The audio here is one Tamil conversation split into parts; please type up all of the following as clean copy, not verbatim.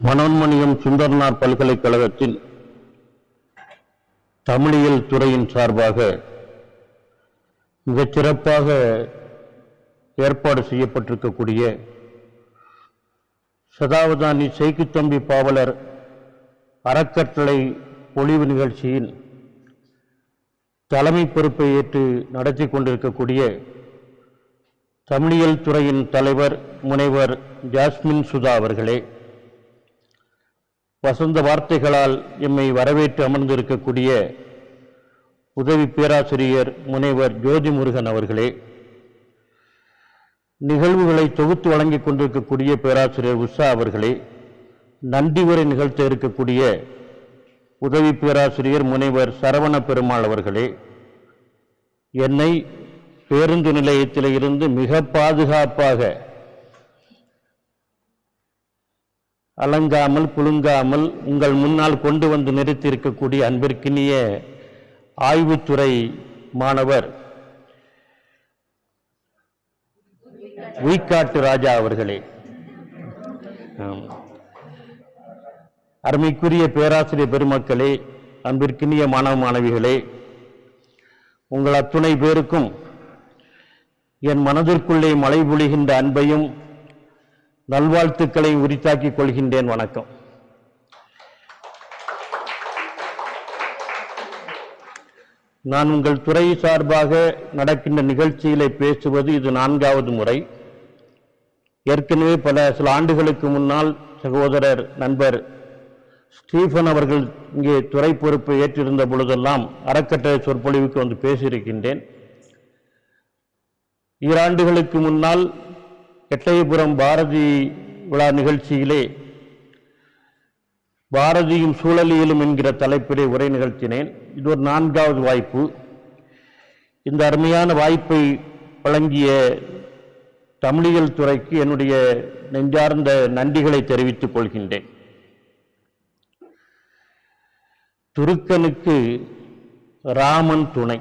மனோன்மணியம் சுந்தரனார் பல்கலைக்கழகத்தின் தமிழியல் துறையின் சார்பாக மிகச் சிறப்பாக ஏற்பாடு செய்யப்பட்டிருக்கக்கூடிய சதாவதானி செய்குத்தம்பி பாவலர் அறக்கட்டளை பொழிவு நிகழ்ச்சியின் தலைமை பொறுப்பை ஏற்று நடத்தி கொண்டிருக்கக்கூடிய தமிழியல் துறையின் தலைவர் முனைவர் ஜாஸ்மின் சுதா அவர்களே, வசந்த வார்த்தைகளால் எம்மை வரவேற்று அமர்ந்திருக்கக்கூடிய உதவி பேராசிரியர் முனைவர் ஜோதி முருகன் அவர்களே, நிகழ்வுகளை தொகுத்து வழங்கிக் கொண்டிருக்கக்கூடிய பேராசிரியர் உஷா அவர்களே, நன்றி உரை நிகழ்த்த இருக்கக்கூடிய உதவி பேராசிரியர் முனைவர் சரவண பெருமாள் அவர்களே, என்னை பேருந்து நிலையத்தில் இருந்து மிக பாதுகாப்பாக அலங்காமல் குலுங்காமல் உங்கள் முன்னால் கொண்டு வந்து நிறுத்தி இருக்கக்கூடிய அன்பிற்கினிய ஆய்வுத்துறை மாணவர் உய்காட்டு ராஜா அவர்களே, அருமைக்குரிய பேராசிரியர் பெருமக்களே, அன்பிற்கினிய மாணவ மாணவிகளே, உங்கள் அத்துணை பேருக்கும் என் மனதிற்குள்ளே மழை பொழிகின்ற அன்பையும் நல்வாழ்த்துக்களை உரித்தாக்கிக் கொள்கின்றேன். வணக்கம். நான் உங்கள் துறை சார்பாக நடக்கின்ற நிகழ்ச்சியிலே பேசுவது இது 4வது முறை. ஏற்கனவே சில ஆண்டுகளுக்கு முன்னால் சகோதரர் நண்பர் ஸ்டீஃபன் அவர்கள் இங்கே துறை பொறுப்பை ஏற்றிருந்த பொழுதெல்லாம் அறக்கட்டளை சொற்பொழிவுக்கு வந்து பேசியிருக்கின்றேன். 2 ஆண்டுகளுக்கு முன்னால் எட்டயபுரம் பாரதி விழா நிகழ்ச்சியிலே பாரதியும் சூழலியலும் என்கிற தலைப்பிலே உரை நிகழ்த்தினேன். இது ஒரு 4வது வாய்ப்பு. இந்த அருமையான வாய்ப்பை வழங்கிய தமிழியல் துறைக்கு என்னுடைய நெஞ்சார்ந்த நன்றிகளை தெரிவித்துக் கொள்கின்றேன். துருக்கனுக்கு ராமன் துணை.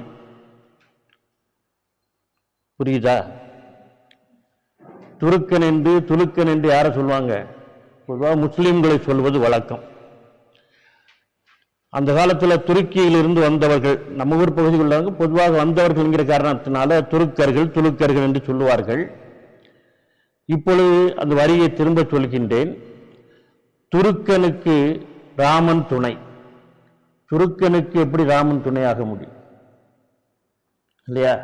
புரியுதா? துருக்கன் என்று யாரை சொல்லுவாங்க? பொதுவாக முஸ்லிம்களை சொல்வது வழக்கம். அந்த காலத்தில் துருக்கியிலிருந்து வந்தவர்கள், நம்ம ஊர் பகுதிகளில் பொதுவாக வந்தவர்கள் என்கிற காரணத்தினால துலுக்கர்கள் என்று சொல்லுவார்கள். இப்பொழுது அந்த வரியை திரும்ப சொல்கின்றேன். துருக்கனுக்கு ராமன் துணை. துருக்கனுக்கு எப்படி ராமன் துணையாக முடியும்? இல்லையா?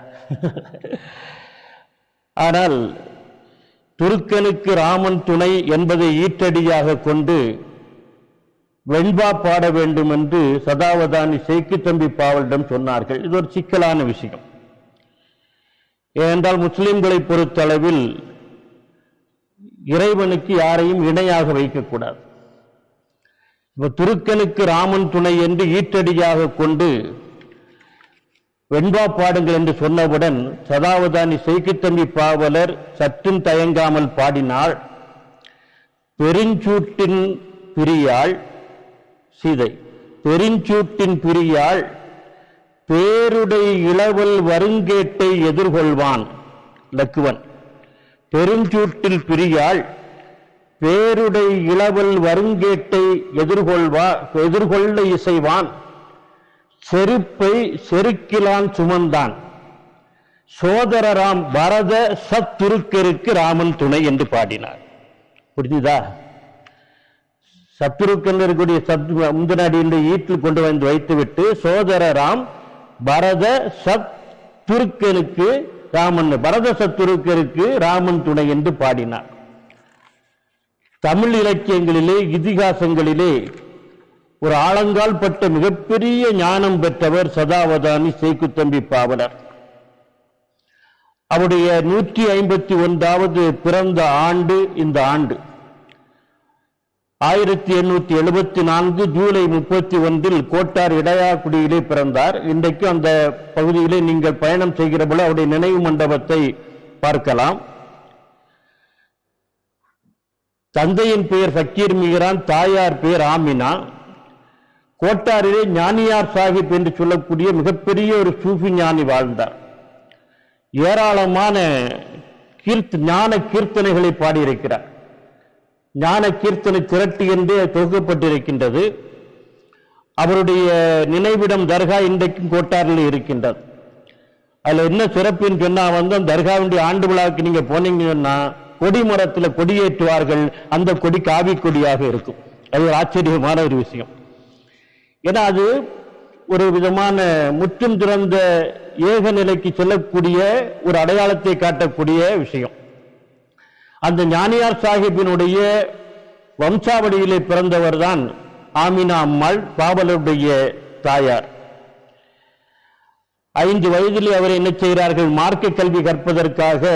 ஆனால் துருக்கனுக்கு ராமன் துணை என்பதை ஈற்றடியாக கொண்டு வெண்பா பாட வேண்டும் என்று சதாவதானி செய்குத்தம்பி பாவலரிடம் சொன்னார்கள். இது ஒரு சிக்கலான விஷயம். ஏனென்றால் முஸ்லிம்களை பொறுத்தளவில் இறைவனுக்கு யாரையும் இணையாக வைக்கக்கூடாது. இப்ப துருக்கனுக்கு ராமன் துணை என்று ஈற்றடியாக கொண்டு வெண்பா பாடுங்கள் என்று சொன்னவுடன் சதாவதானி செய்குத்தம்பி பாவலர் சற்றும் தயங்காமல் பாடினாள். பெருஞ்சூட்டின் பிரியாள் சீதை, பெருஞ்சூட்டின் பிரியாள் பேருடை இளவல் வருங்கேட்டை எதிர்கொள்வான் லக்குவன். பெருஞ்சூட்டில் பிரியாள் பேருடை இளவல் வருங்கேட்டை எதிர்கொள்ள இசைவான். செருப்பை செருக்கிலான் சுமந்தான். சோதரராம் பரத சத்துருக்கருக்கு ராமன் துணை என்று பாடினார். புரிஞ்சுதா? சத்துருக்கன் இருக்கக்கூடிய முந்தனடி என்று ஈட்டில் கொண்டு வந்து வைத்துவிட்டு சோதரராம் பரத சத்துருக்கனுக்கு ராமன், பரத சத்துருக்கருக்கு ராமன் துணை என்று பாடினார். தமிழ் இலக்கியங்களிலே இதிகாசங்களிலே ஒரு ஆழங்கால் பட்ட மிகப்பெரிய ஞானம் பெற்றவர் சதாவதானி செய்குத்தம்பி பாவலர். அவருடைய 151வது பிறந்த ஆண்டு இந்த ஆண்டு. 1874 ஜூலை 31 கோட்டார் இடையாக்குடியிலே பிறந்தார். இன்றைக்கு அந்த பகுதியிலே நீங்கள் பயணம் செய்கிற போல அவருடைய நினைவு மண்டபத்தை பார்க்கலாம். தந்தையின் பெயர் ஃபக்கீர் மீரான், தாயார் பெயர் ஆமினா. கோட்டாரிலே ஞானியார் சாஹிப் என்று சொல்லக்கூடிய மிகப்பெரிய ஒரு சூஃபி ஞானி வாழ்ந்தார். ஏராளமான ஞான கீர்த்தனைகளை பாடியிருக்கிறார். ஞான கீர்த்தனை திரட்டு என்று தொகுக்கப்பட்டிருக்கின்றது. அவருடைய நினைவிடம் தர்கா இன்றைக்கும் கோட்டாரில் இருக்கின்றது. அதுல என்ன சிறப்புன்னு சொன்னா அந்த தர்காவுடைய ஆண்டு விழாவுக்கு நீங்க போனீங்கன்னா கொடி மரத்தில் கொடியேற்றுவார்கள். அந்த கொடி காவி கொடியாக இருக்கும். அது ஒரு ஆச்சரியமான ஒரு விஷயம். ஏன்னா அது ஒரு விதமான முற்றும் திறந்த ஏக நிலைக்கு செல்லக்கூடிய ஒரு அடையாளத்தை காட்டக்கூடிய விஷயம். அந்த ஞானியார் சாஹிப்பினுடைய வம்சாவளியிலே பிறந்தவர் தான் ஆமினா அம்மாள், பாவலருடைய தாயார். 5 வயதிலே அவரை என்ன செய்கிறார்கள், மார்க்க கல்வி கற்பதற்காக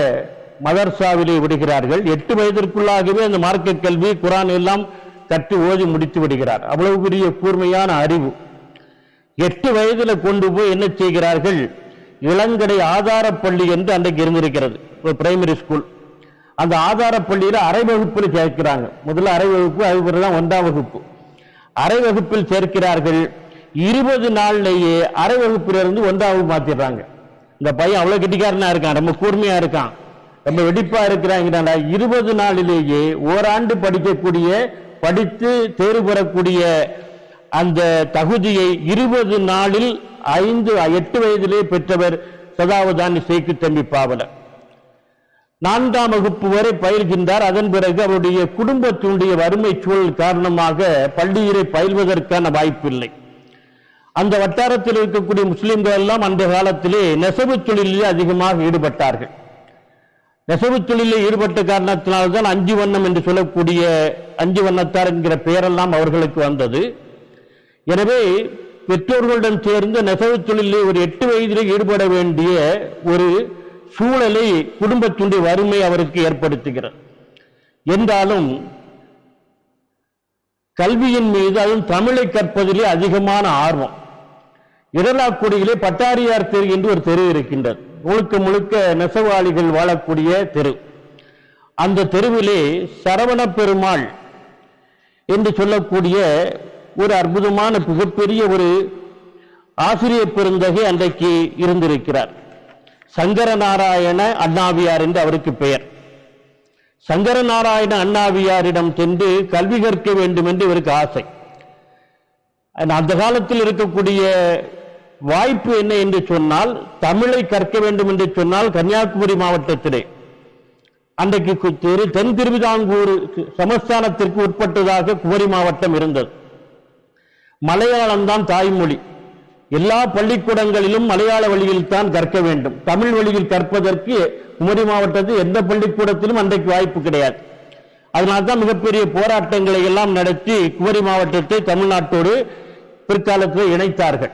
மதர்சாவிலே விடுகிறார்கள். 8 வயதிற்குள்ளாகவே அந்த மார்க்க கல்வி குர்ஆன் எல்லாம் கற்று ஓதி முடித்து விடுகிறார். அவ்வளவு பெரிய கூர்மையான அறிவு. 8 வயதுல கொண்டு போய் என்ன செய்கிறார்கள், இளங்கடை ஆதார பள்ளி என்று அன்றைக்கு இருந்திருக்கிறது, ஒரு பிரைமரி ஸ்கூல். அந்த ஆதார பள்ளியில அரை வகுப்பில் சேர்க்கிறாங்க. முதல்ல அரை வகுப்பு, அதுக்கப்புறம் 1ஆம் வகுப்பு. அரை வகுப்பில் சேர்க்கிறார்கள். 20 நாள்லேயே அரை வகுப்பிலிருந்து 1ஆம் வகுப்பு மாத்திடுறாங்க. இந்த பையன் அவ்வளவு கெட்டிக்காரனா இருக்கான், ரொம்ப கூர்மையா இருக்கான், ரொம்ப வெடிப்பா இருக்கிறாங்க. 20 நாளிலேயே ஓராண்டு படித்து தேர்வு பெறக்கூடிய அந்த தகுதியை 20 நாளில் 8 வயதிலே பெற்றவர் சதாவதானி சேக்கு தம்பி பாவலர். 4ஆம் வகுப்பு வரை பயில்கின்றார். அதன் பிறகு அவருடைய குடும்பத்தினுடைய வறுமை சூழல் காரணமாக பள்ளியிலே பயில்வதற்கான வாய்ப்பில்லை. அந்த வட்டாரத்தில் இருக்கக்கூடிய முஸ்லிம்கள் எல்லாம் அந்த காலத்திலே நெசவு தொழிலிலே அதிகமாக ஈடுபட்டார்கள். நெசவு தொழிலில் ஈடுபட்ட காரணத்தினால்தான் 5 வண்ணம் என்று சொல்லக்கூடிய 5 வண்ணத்தார் என்கிற பெயரெல்லாம் அவர்களுக்கு வந்தது. எனவே பெற்றோர்களுடன் சேர்ந்து நெசவு தொழிலில் ஒரு 8 வயதிலே ஈடுபட வேண்டிய ஒரு சூழலை குடும்பத்தினுடைய வறுமை அவருக்கு ஏற்படுத்துகிறது. என்றாலும் கல்வியின் மீது, அதுவும் தமிழை கற்பதிலே அதிகமான ஆர்வம். இடலாக்குடியிலே பட்டாரியார் தெரு என்று ஒரு தெரு இருக்கின்றது. முழுக்க முழுக்க நெசவாளிகள் வாழக்கூடிய தெரு. அந்த தெருவிலே சரவண பெருமாள் என்று சொல்லக்கூடிய ஒரு அற்புதமான மிகப்பெரிய ஒரு ஆசிரியர் பெருந்தகை அன்றைக்கு இருந்திருக்கிறார். சங்கரநாராயண அண்ணாவியார் என்று அவருக்கு பெயர். சங்கரநாராயண அண்ணாவியாரிடம் சென்று கல்வி கற்க வேண்டும் என்று இவருக்கு ஆசை. அந்த காலத்தில் இருக்கக்கூடிய வாய்ப்பு என்ன என்று சொன்னால், தமிழை கற்க வேண்டும் என்று சொன்னால் கன்னியாகுமரி மாவட்டத்திலே அன்றைக்கு தென் திருவிதாங்கூர் சமஸ்தானத்திற்கு உட்பட்டதாக குமரி மாவட்டம் இருந்தது. மலையாளம் தான் தாய்மொழி. எல்லா பள்ளிக்கூடங்களிலும் மலையாள வழியில் தான் கற்க வேண்டும். தமிழ் வழியில் கற்பதற்கு குமரி மாவட்டத்தில் எந்த பள்ளிக்கூடத்திலும் அன்றைக்கு வாய்ப்பு கிடையாது. அதனால்தான் மிகப்பெரிய போராட்டங்களை எல்லாம் நடத்தி குமரி மாவட்டத்தை தமிழ்நாட்டோடு பிற்காலத்தில் இணைத்தார்கள்.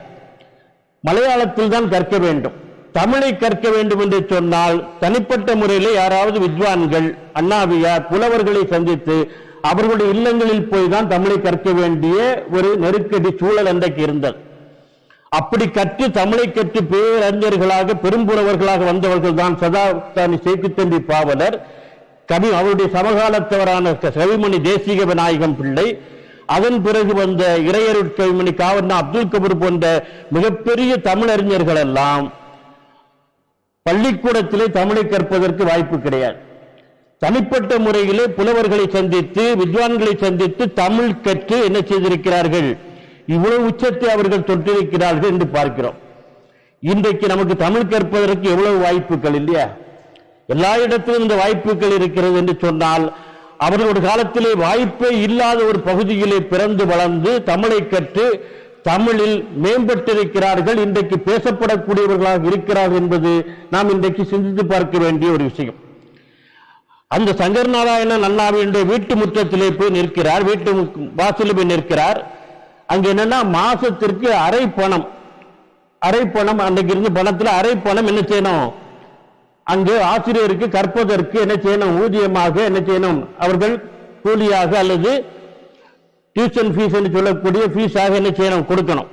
மலையாளத்தில் தான் கற்க வேண்டும். தமிழை கற்க வேண்டும் என்று சொன்னால் தனிப்பட்ட முறையிலே யாராவது வித்வான்கள், அண்ணாவியார், புலவர்களை சந்தித்து அவர்களுடைய இல்லங்களில் போய் தான் தமிழை கற்க வேண்டிய ஒரு நெருக்கடி சூழல் அன்றைக்கு இருந்தது. அப்படி கற்று தமிழை கற்று பேரறிஞர்களாக பெரும்புலவர்களாக வந்தவர்கள் தான் சதாவதானி சேக்கு தம்பி பாவலர், கவி, அவருடைய சமகாலத்தவரான கவிமணி தேசிக விநாயகம் பிள்ளை, அதன் பிறகு வந்த இறையருட் கவிமணி காவண்ணா அப்துல் கபூர் போன்ற மிகப்பெரிய தமிழறிஞர்கள் எல்லாம் பள்ளிக்கூடத்திலே தமிழை கற்பதற்கு வாய்ப்பு கிடையாது. தனிப்பட்ட முறையிலே புலவர்களை சந்தித்து, வித்வான்களை சந்தித்து தமிழ் கற்று என்ன செய்திருக்கிறார்கள், இவ்வளவு உச்சத்தை அவர்கள் தொட்டிருக்கிறார்கள் என்று பார்க்கிறோம். இன்றைக்கு நமக்கு தமிழ் கற்பதற்கு எவ்வளவு வாய்ப்புகள் இல்லையா? எல்லா இடத்திலும் இந்த வாய்ப்புகள் இருக்கிறது என்று சொன்னால், அவர்களுடைய காலத்திலே வாய்ப்பே இல்லாத ஒரு பகுதியிலே பிறந்து வளர்ந்து தமிழை கற்று தமிழில் மேம்பட்டிருக்கிறார்கள், இன்றைக்கு பேசப்படக்கூடியவர்களாக இருக்கிறார்கள் என்பது நாம் இன்றைக்கு சிந்தித்து பார்க்க வேண்டிய ஒரு விஷயம். அந்த சங்கர் நாராயணன் அண்ணாவினுடைய வீட்டு முற்றத்திலே போய் நிற்கிறார், வீட்டு வாசலில் போய் நிற்கிறார். அங்க என்னன்னா மாசத்திற்கு அரை பணம் அன்றைக்கு இருந்து பணத்துல அரை பணம் என்ன செய்யணும், அங்கு ஆசிரியருக்கு கற்பதற்கு என்ன செய்யணும், ஊதியமாக என்ன செய்யணும், அவர்கள் கூலியாக அல்லது டியூஷன் ஃபீஸ் என்று சொல்லக்கூடிய ஃபீஸாக என்ன செய்யணும், கொடுக்கணும்.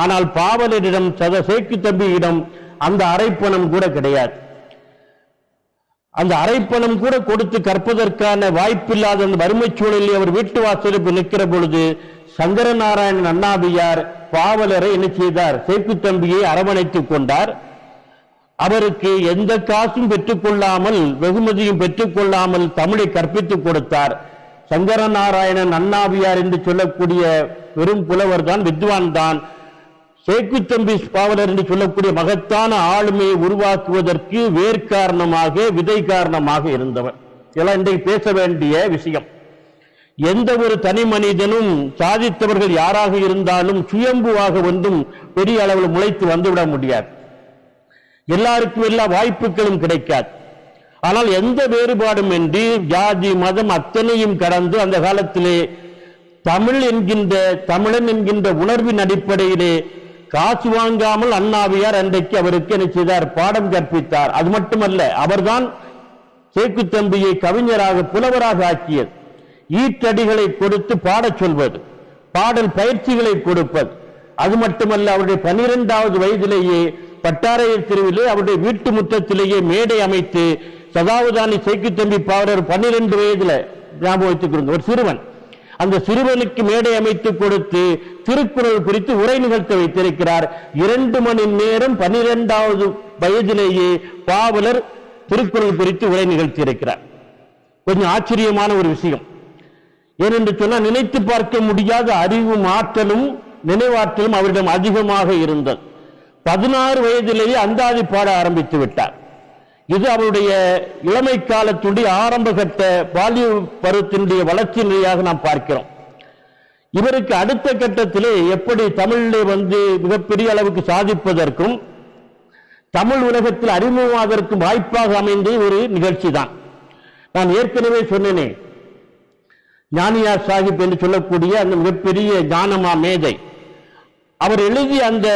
ஆனால் பாவலரிடம் சேக்கு தம்பியிடம் அந்த அரைப்பணம் கூட கிடையாது. அந்த அரைப்பணம் கூட கொடுத்து கற்பதற்கான வாய்ப்பில்லாத அந்த வறுமை சூழலில் அவர் வீட்டு வாசலுக்கு நிற்கிற பொழுது சங்கரநாராயணன் அண்ணாவியார் பாவலரை என்ன செய்தார், சேக்கு தம்பியை அரவணைத்துக் கொண்டார். அவருக்கு எந்த காசும் பெற்றுக்கொள்ளாமல், வெகுமதியும் பெற்றுக்கொள்ளாமல் தமிழை கற்பித்துக் கொடுத்தார். சங்கரநாராயணன் அண்ணாவியார் என்று சொல்லக்கூடிய பெரும் புலவர் தான், வித்வான் தான். சேக்குத்தம்பி பாவலர் என்று சொல்லக்கூடிய மகத்தான ஆளுமையை உருவாக்குவதற்கு வேர்க்காரணமாக, விதை காரணமாக இருந்தவர். இதெல்லாம் இன்றைக்கு பேச வேண்டிய விஷயம். எந்த ஒரு தனி மனிதனும் சாதித்தவர்கள் யாராக இருந்தாலும் சுயம்புவாக ஒன்றும் பெரிய அளவில் முளைத்து வந்துவிட முடியாது. எல்லாருக்கும் எல்லா வாய்ப்புகளும் கிடைக்காது. ஆனால் எந்த வேறுபாடும் என்று ஜாதி மதம் அத்தனையும் கடந்து அந்த காலத்திலே தமிழன் என்கின்ற உணர்வின் அடிப்படையிலே காசு வாங்காமல் அண்ணாவியார் அன்றைக்கு அவருக்கு என்ன செய்தார்? பாடம் கற்பித்தார். அது மட்டுமல்ல, அவர்தான் சேக்குத்தம்பியை கவிஞராக புலவராக ஆக்கியது. ஈற்றடிகளை கொடுத்து பாடச் சொல்வது, பாடல் பயிற்சிகளை கொடுப்பது. அது மட்டுமல்ல, அவருடைய 12வது வயதிலேயே பட்டாரையர் தெருவிலே அவருடைய வீட்டு முற்றத்திலேயே மேடை அமைத்து, சதாவதானி சேக்குத்தம்பி பாவலர் 12 வயதுல ஞாபகம் வைத்துக் கொள்ளுங்க, ஒரு சிறுவன், அந்த சிறுவனுக்கு மேடை அமைத்து கொடுத்து திருக்குறள் குறித்து உரை நிகழ்த்த வைத்திருக்கிறார். 2 மணி நேரம் 12வது வயதிலேயே பாவலர் திருக்குறள் குறித்து உரை நிகழ்த்தி இருக்கிறார். கொஞ்சம் ஆச்சரியமான ஒரு விஷயம். ஏனென்று சொன்னால், நினைத்து பார்க்க முடியாத அறிவும் ஆற்றலும் நினைவாற்றலும் அவரிடம் அதிகமாக இருந்தது. 16 வயதிலேயே அந்தாதி பாட ஆரம்பித்து விட்டார். இது அவருடைய இளமை காலத்துடைய ஆரம்ப கட்ட பாலிய பருவத்தினுடைய வளர்ச்சி நிலையாக நாம் பார்க்கிறோம். இவருக்கு அடுத்த கட்டத்திலே எப்படி தமிழிலே வந்து மிகப்பெரிய அளவுக்கு சாதிப்பதற்கும் தமிழ் உலகத்தில் அறிமுகமாவதற்கும் வாய்ப்பாக அமைந்த ஒரு நிகழ்ச்சி தான். நான் ஏற்கனவே சொன்னேனே, ஞானியார் சாஹிப் என்று சொல்லக்கூடிய அந்த மிகப்பெரிய ஞானமா மேதை, அவர் எழுதிய அந்த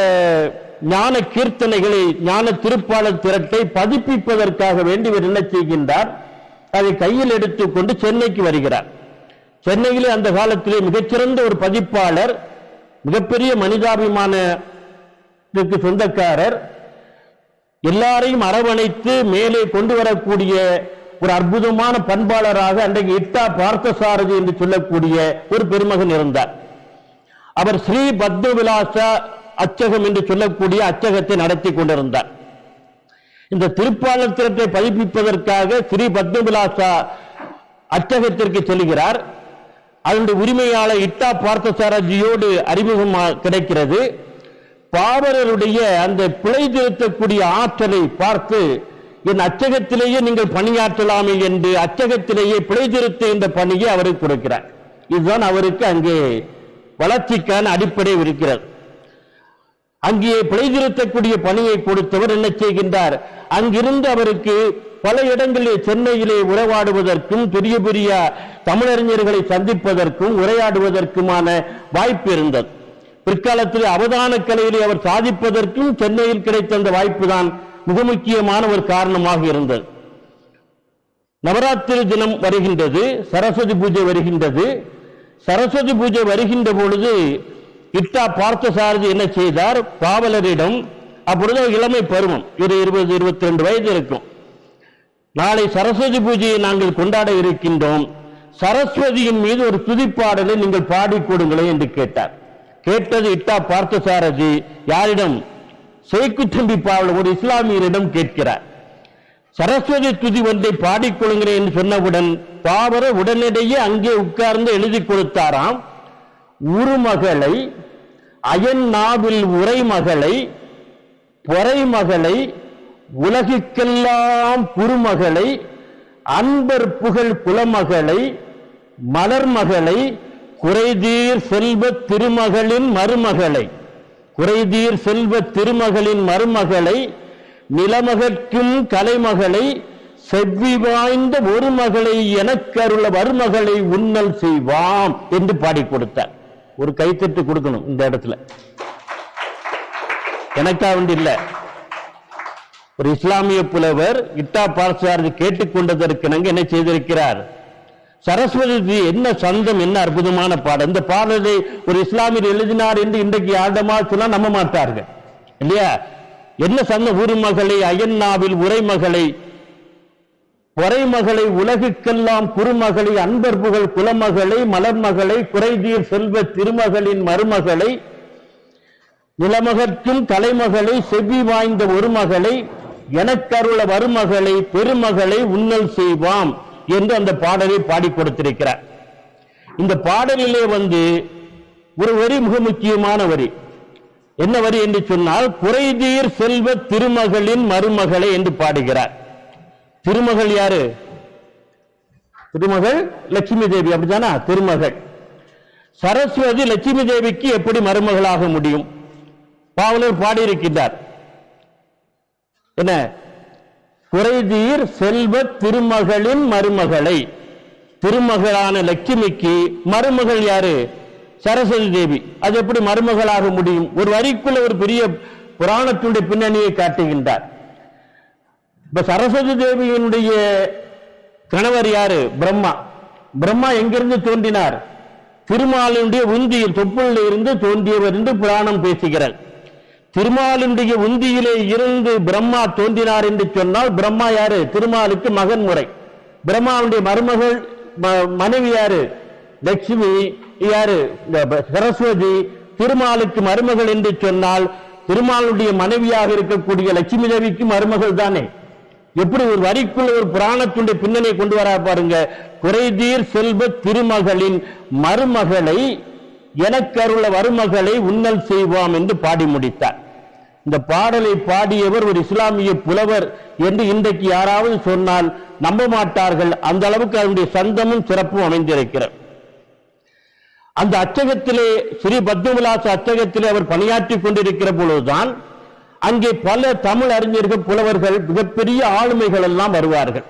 ஞான கீர்த்தனைகளை, ஞான திருப்பாளர் திரட்டை பதிப்பிப்பதற்காக வேண்டி இவர் என்ன செய்கின்றார்? அதை கையில் எடுத்துக்கொண்டு சென்னைக்கு வருகிறார். சென்னையிலே அந்த காலத்திலே மிகச்சிறந்த ஒரு பதிப்பாளர், மிகப்பெரிய மனிதாபிமானத்திற்கு சொந்தக்காரர், எல்லாரையும் அரவணைத்து மேலே கொண்டு வரக்கூடிய ஒரு அற்புதமான பண்பாளராக அன்றைக்கு இட்டா பார்த்தசாரதி என்று சொல்லக்கூடிய ஒரு பெருமகன் இருந்தார். அவர் ஸ்ரீ பத்மவிலாச அச்சகம் என்று சொல்லக்கூடிய அச்சகத்தை நடத்தி கொண்டிருந்தார். இந்த திருப்பாளர் திரட்டை பதிப்பிப்பதற்காக ஸ்ரீ பத்மவிலாசா அச்சகத்திற்கு செல்கிறார். அதனுடைய உரிமையாளர் இட்டா பார்த்தசாரதியோடு அறிமுகம் கிடைக்கிறது. பாவலருடைய அந்த பிழை திருத்தக்கூடிய ஆற்றலை பார்த்து, என் அச்சகத்திலேயே நீங்கள் பணியாற்றலாமே என்று அச்சகத்திலேயே பிழை திருத்த இந்த பணியை அவருக்கு கொடுக்கிறார். இதுதான் அவருக்கு அங்கே வளர்ச்சிக்கான அடிப்படை இருக்கிறது. அங்கே பிழை திருத்தக்கூடிய பணியை கொடுத்தவர் என்ன செய்கின்றார்? அங்கிருந்து அவருக்கு பல இடங்களில் சென்னையிலே உறவாடுவதற்கும் பெரிய பெரிய தமிழறிஞர்களை சந்திப்பதற்கும் உரையாடுவதற்குமான வாய்ப்பு இருந்தது. பிற்காலத்தில் அவதான கலையிலே அவர் சாதிப்பதற்கும் சென்னையில் கிடைத்த அந்த வாய்ப்பு தான் மிக முக்கியமான ஒரு காரணமாக இருந்தது. நவராத்திரி தினம் வருகின்றது, சரஸ்வதி பூஜை வருகின்றது. சரஸ்வதி பூஜை வருகின்ற பொழுது இட்டா பார்த்தசாரதி என்ன செய்தார்? பாவலரிடம், அப்பொழுது இளமை பருவம், 20-22 வயது இருக்கும். நாளை சரஸ்வதி பூஜையை நாங்கள் கொண்டாட இருக்கின்றோம், சரஸ்வதியின் மீது ஒரு துதிப்பாடலை நீங்கள் பாடிக் கொடுங்களே என்று கேட்டார். கேட்டது இட்டா பார்த்தசாரதி யாரிடம்? சேக்குத்தம்பி பாவலர் ஒரு இஸ்லாமியரிடம் கேட்கிறார். சரஸ்வதி துதி ஒன்றை பாடிக்கொள்கிறேன் என்று சொன்னவுடன் பாவலர் உடனடியே அங்கே உட்கார்ந்து எழுதி கொடுத்தாராம். உருமகளை, அயன் நாவில் உரைமகளை, பொறைமகளை, உலகிற்கெல்லாம் குருமகளை, அன்பர் புகழ் குலமகளை, மலர்மகளை, குறைதீர் செல்வ திருமகளின் மருமகளை, குறைதீர் செல்வ திருமகளின் மருமகளை, நிலமகற்கும் கலைமகளை, செவ்வி வாய்ந்த ஒரு மகளை எனக்கருள வருமகளை உன்னல் செய்வாம் என்று பாடி கொடுத்தார். ஒரு கைத்தட்டு கொடுக்கணும் இந்த இடத்துல, எனக்கா வேண்டி இல்ல. ஒரு இஸ்லாமிய புலவர் இட்டா பார்த்தசாரதி கேட்டுக்கொண்டதற்கு என்ன செய்திருக்கிறார்? சரஸ்வதி என்ன சந்தம், என்ன அற்புதமான பாடல். இந்த பாடலை ஒரு இஸ்லாமியர் எழுதினார் என்று இன்றைக்கு ஆண்டமா சொன்னா நம்ப மாட்டார்கள் இல்லையா? என்ன சந்தம்! உருமகளை, அயன்னாவில் உரைமகளை, பொறைமகளை, உலகுக்கெல்லாம் குறுமகளை, அன்பர் புகழ் குலமகளை, மலர்மகளை, குறைதீர் செல்வ திருமகளின் மருமகளை, நிலமகற்கும் கலைமகளை, செவ்வி வாய்ந்த ஒரு மகளை, எனக்கருள வருமகளை, பெருமகளை உன்னல் செய்வாம் என்று அந்த பாடலை பாடி கொடுத்திருக்கிறார். இந்த பாடலிலே ஒரு வரி மிக முக்கியமான வரி. என்ன வரி என்று சொன்னால், குறைதீர் செல்வ திருமகளின் மருமகளை என்று பாடுகிறார். திருமகள் யாரு? திருமகள் லட்சுமி தேவி, அப்படித்தானா? திருமகள் சரஸ்வதி லட்சுமி தேவிக்கு எப்படி மருமகளாக முடியும்? பாவலர் பாடியிருக்கின்றார். என்ன? குறைதீர் செல்வ திருமகளின் மருமகளை. திருமகளான லட்சுமிக்கு மருமகள் யாரு? சரஸ்வதி தேவி. அது எப்படி மருமகளாக முடியும்? ஒரு வரிக்குள்ள ஒரு பெரிய புராணத்துடைய பின்னணியை காட்டுகின்றார். இப்ப சரஸ்வதி தேவியினுடைய கணவர் யாரு? பிரம்மா. பிரம்மா எங்கிருந்து தோன்றினார்? திருமாலினுடைய உந்தியில், தொப்புளில் இருந்து தோன்றியவர் என்று புராணம் பேசுகிறார். திருமாலினுடைய உந்தியிலே இருந்து பிரம்மா தோன்றினார் என்று சொன்னால், பிரம்மா யாரு? திருமாலுக்கு மகன் முறை. பிரம்மாவுடைய மருமகள் மனைவி யாரு? லட்சுமி. யாரு? சரஸ்வதி. திருமாலுக்கு மருமகள் என்று சொன்னால், திருமாலுடைய மனைவியாக இருக்கக்கூடிய லட்சுமி தேவிக்கு மருமகள் தானே. எப்படி ஒரு வரிக்குள்ள ஒரு புராணத்துடைய பின்னணியை கொண்டு வர பாருங்க. குறைதீர் செல்வ திருமகளின் மருமகளை, எனக்கு அருள வருமகளை உன்னல் செய்வோம் என்று பாடி முடித்தார். இந்த பாடலை பாடியவர் ஒரு இஸ்லாமிய புலவர் என்று இன்றைக்கு யாராவது சொன்னால் நம்ப மாட்டார்கள். அந்த அளவுக்கு அதனுடைய சந்தமும் சிறப்பும் அமைந்திருக்கிறார். அந்த அச்சகத்திலே, ஸ்ரீ பத்மவிலாச அச்சகத்திலே அவர் பணியாற்றிக் கொண்டிருக்கிற பொழுதுதான் அங்கே பல தமிழ் அறிஞர்கள், புலவர்கள், மிகப்பெரிய ஆளுமைகள் எல்லாம் வருவார்கள்.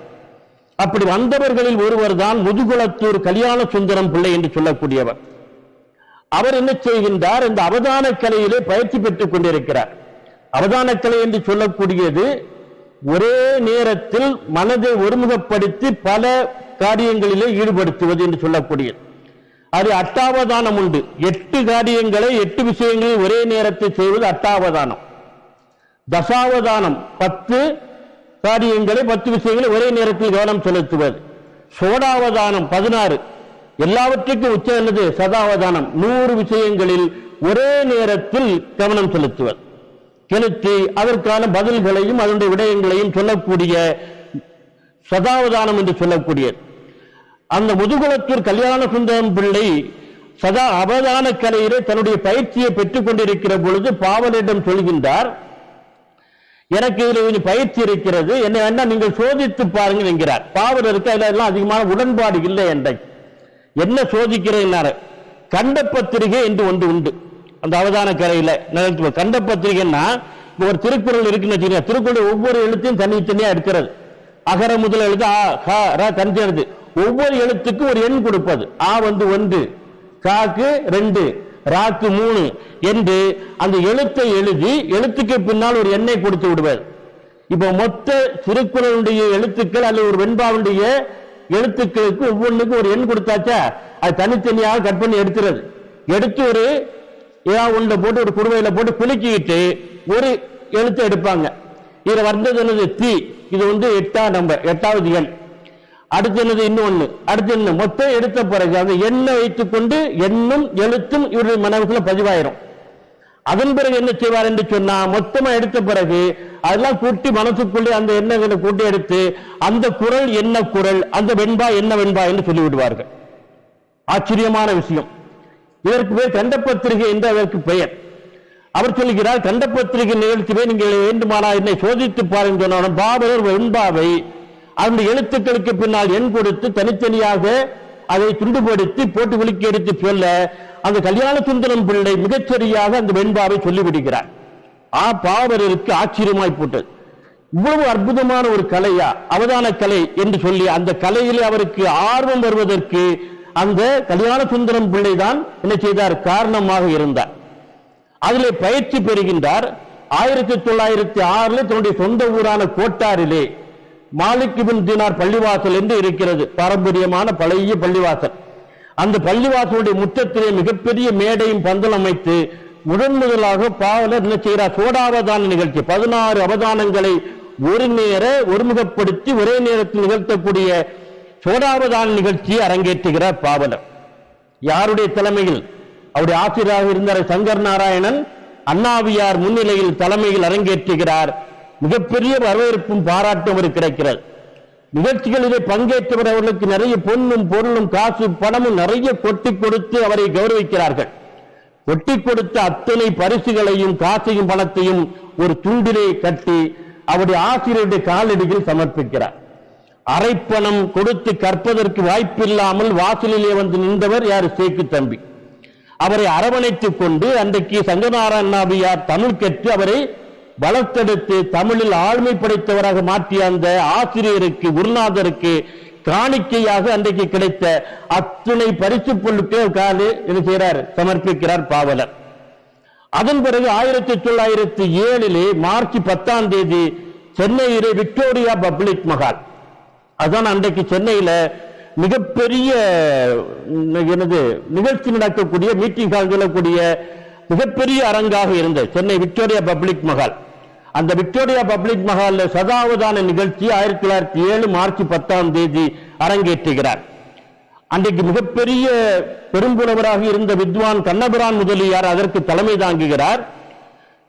அப்படி வந்தவர்களில் ஒருவர் தான் முதுகுளத்தூர் கல்யாண சுந்தரம் பிள்ளை என்று சொல்லக்கூடியவர். அவர் என்ன செய்கின்றார்? இந்த அவதான கலையிலே பயிற்சி பெற்றுக் கொண்டிருக்கிறார். அவதான கலை என்று சொல்லக்கூடியது ஒரே நேரத்தில் மனதை ஒருமுகப்படுத்தி பல காரியங்களிலே ஈடுபடுத்துவது என்று சொல்லக்கூடியது. அது அட்டாவதானம் உண்டு. 8 காரியங்களை 8 விஷயங்களை ஒரே நேரத்தில் செய்வது அட்டாவதானம். தசாவதானம் 10 காரியங்களை 10 விஷயங்களை ஒரே நேரத்தில் கவனம் செலுத்துவது. சோடாவதானம் 16. எல்லாவற்றுக்கும் உச்சம் என்னது? சதாவதானம் 100 விஷயங்களில் ஒரே நேரத்தில் கவனம் செலுத்துவது. செலுத்தி அதற்கான பதில்களையும் அதனுடைய விடயங்களையும் சொல்லக்கூடிய சதாவதானம் என்று சொல்லக்கூடியது. அந்த முதுகுளத்தூர் கல்யாண சுந்தரம் பிள்ளை சதா அவதான கலையிலே தன்னுடைய பயிற்சியை பெற்றுக் கொண்டிருக்கிற பொழுது பாவலரிடம் சொல்கின்றார், எனக்கு இதில் கொஞ்சம் பயிற்சி இருக்கிறது, என்ன வேண்டாம் நீங்கள் சோதித்து பாருங்கள் என்கிறார். பாவலருக்கு அதெல்லாம் அதிகமான உடன்பாடு இல்லை. என்றைக்கு என்ன சோதிக்கிறேன்? கண்ட பத்திரிகை என்று ஒன்று உண்டு அந்த அவதான கரையில. கண்ட பத்திரிகைன்னா ஒரு திருக்குறள் இருக்குன்னு, திருக்குறள் ஒவ்வொரு எழுத்தையும் தனித்தனியா இருக்கிறது. அகர முதல் எழுத்து ஆ, ஹ, ர, கஞ்சி எழுத்து. ஒவ்வொரு எழுத்துக்கும் ஒரு எண் கொடுப்பது. ஆ 1, காக்கு 2, ராக்கு 3 என்று அந்த எழுத்தை எழுதி எழுத்துக்கு பின்னால் ஒரு எண்ணை கொடுத்து விடுவது. இப்ப மொத்த திருக்குறளுடைய எழுத்துக்கள் அல்லது ஒரு வெண்பாவுடைய எழுத்துக்களுக்கு ஒவ்வொன்றுக்கும் ஒரு எண் கொடுத்தாச்சா, அது தனித்தனியாக கட் பண்ணி எடுக்கிறது. எடுத்து ஒரு ஒன்றை போட்டு ஒரு குடுவையில போட்டு குலுக்கிட்டு ஒரு எழுத்து எடுப்பாங்க. இதுல வந்தது என்னது? தீ. இது 8ஆம் நம்பர், 8வது எண். அடுத்து என்னது? இன்னொன்னு. அடுத்து என்ன? மொத்தம் எடுத்த பிறகு அந்த எண்ணை வைத்துக் கொண்டு எண்ணும் எழுத்தும் இவருடைய மனசுல பதிவாயிரும். அதன் பிறகு என்ன செய்வார் என்று சொன்னா, மொத்தமா எடுத்த பிறகு அதெல்லாம் கூட்டி மனசுக்குள்ளே அந்த எண்ணங்களை கூட்டி எடுத்து அந்த குறள் என்ன குறள், அந்த வெண்பா என்ன வெண்பா என்று சொல்லிவிடுவார்கள். ஆச்சரியமான விஷயம். இதற்கு பேர் கண்டப்பத்திரிகை என்று அதற்கு பெயர். அவர் சொல்லுகிறார், கண்டப்பத்திரிகை நிகழ்ச்சியை நீங்கள் வேண்டுமானால் என்னை சோதித்து பாருங்கள் சொன்ன பாபர் வெண்பாவை அந்த எழுத்துக்களுக்கு பின்னால் எண் கொடுத்து தனித்தனியாக அதை துண்டுபடுத்தி போட்டு விழுக்கி எடுத்து சொல்ல அந்த கல்யாண சுந்தரம் பிள்ளை மிகச்சரியாக அந்த வெண்பாவை சொல்லிவிடுகிறார். பாவலருக்கு ஆச்சரியமாய் போட்டது. இவ்வளவு அற்புதமான ஒரு கலையா அவதான கலை என்று சொல்லி அந்த கலையிலே அவருக்கு ஆர்வம் வருவதற்கு அந்த கல்யாண சுந்தரம் பிள்ளை தான் என்ன செய்தார்? காரணமாக இருந்தார். அதிலே பயிற்சி பெறுகின்றார். 1906 தன்னுடைய சொந்த ஊரான கோட்டாரிலே மாலிக் இப்னு தீனார் பள்ளிவாசல் என்று இருக்கிறது, பாரம்பரியமான பழைய பள்ளிவாசல். அந்த பள்ளிவாசலுடைய முற்றத்திலே மிகப்பெரிய மேடையும் பந்தல் அமைத்து முதலாக பாவலர் என்ன செய்கிறார்? சோடாவதான நிகழ்ச்சி 16 அவதானங்களை ஒரு நேர ஒருமுகப்படுத்தி ஒரே நேரத்தில் நிகழ்த்தக்கூடிய சோடாவதான நிகழ்ச்சியை அரங்கேற்றுகிறார் பாவலர். யாருடைய தலைமையில்? அவருடைய ஆசிரியராக இருந்தார் சங்கர் நாராயணன் அண்ணாவியார் முன்னிலையில் தலைமையில் அரங்கேற்றுகிறார். மிகப்பெரிய வரவேற்பும் பாராட்டும் அவர் கிடைக்கிறது. நிகழ்ச்சிகளிலே பங்கேற்றவர் அவர்களுக்கு நிறைய பொன்னும் பொருளும் காசு பணமும் நிறைய கொட்டி கொடுத்து அவரை கௌரவிக்கிறார்கள். கொட்டி கொடுத்த அத்தனை பரிசுகளையும் காசையும் பணத்தையும் ஒரு துண்டிலே கட்டி அவருடைய ஆசிரியருடைய காலடியில் சமர்ப்பிக்கிறார். அரைப்பணம் கொடுத்து கற்பதற்கு வாய்ப்பில்லாமல் வாசலிலே வந்து நின்றவர் யார்? சேக்கு தம்பி. அவரை அரவணைத்துக் கொண்டு அன்றைக்கு சங்கநாராயணாவியார் தமிழ் கற்று அவரை வளர்த்தெடுத்து தமிழில் ஆளுமை படைத்தவராக மாற்றிய அந்த ஆசிரியருக்கு, குருநாதருக்கு காணிக்கையாக அன்றைக்கு கிடைத்த அத்தனை பரிசு பொருட்கள் என்ன செய்கிறார்? சமர்ப்பிக்கிறார் பாவலர். அதன் பிறகு 1907 மார்ச் 10 சென்னையிலே விக்டோரியா பப்ளிக் மஹால், அதான் அன்றைக்கு சென்னையில மிகப்பெரிய நிகழ்ச்சி நடக்கக்கூடிய மீட்டிங் ஹால் சொல்லக்கூடிய மிகப்பெரிய அரங்காக இருந்த சென்னை விக்டோரியா பப்ளிக் மஹால். அந்த விக்டோரியா பப்ளிக் மஹால் சதாவதான நிகழ்ச்சி 1907 மார்ச் 10 அரங்கேற்றுகிறார். அன்றைக்கு மிகப்பெரிய பெரும்புலவராக இருந்த வித்வான் கண்ணபிரான் முதலியார் அதற்கு தலைமை தாங்குகிறார்.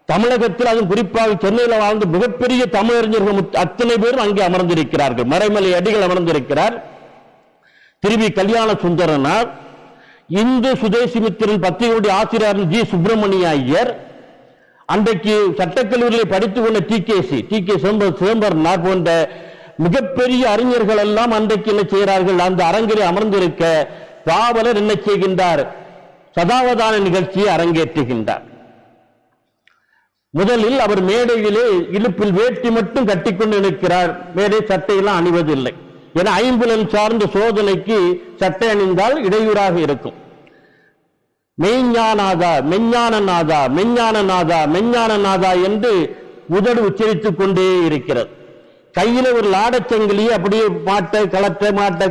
தமிழகத்தில் அதுவும் குறிப்பாக சென்னையில் வாழ்ந்த மிகப்பெரிய தமிழறிஞர்கள் அத்தனை பேரும் அங்கே அமர்ந்திருக்கிறார்கள். மறைமலை அடிகள் அமர்ந்திருக்கிறார். திருவி கல்யாண சுந்தரனார், இந்து சுதேசிமித்திரன் பத்திரிகையுடைய ஆசிரியர் ஜி சுப்பிரமணிய ஐயர், அன்றைக்கு சட்டக்கல்லூரியில் படித்துக் கொண்ட டி கே சிதம்பரனார் போன்ற மிகப்பெரிய அறிஞர்கள் எல்லாம் அன்றைக்கு என்ன செய்கிறார்கள்? அந்த அரங்கிலே அமர்ந்திருக்க பாவலர் என்ன செய்கின்றார்? சதாவதான நிகழ்ச்சியை அரங்கேற்றுகின்றார். முதலில் அவர் மேடையிலே இடுப்பில் வேட்டி மட்டும் கட்டிக்கொண்டு நிற்கிறார். மேடை சட்டையெல்லாம் அணிவதில்லை. என ஐம்புலன் சார்ந்த சோதனைக்கு சட்டை அணிந்தால் இடையூறாக இருக்கும். மெய்ஞானாதா, மெஞ்ஞானநாதா, மெஞ்ஞானநாதா, மெஞ்ஞானநாதா என்று உதடு உச்சரித்துக் கொண்டே இருக்கிறது. கையில ஒரு லாடச்சங்கிலியை அப்படியே மாட்ட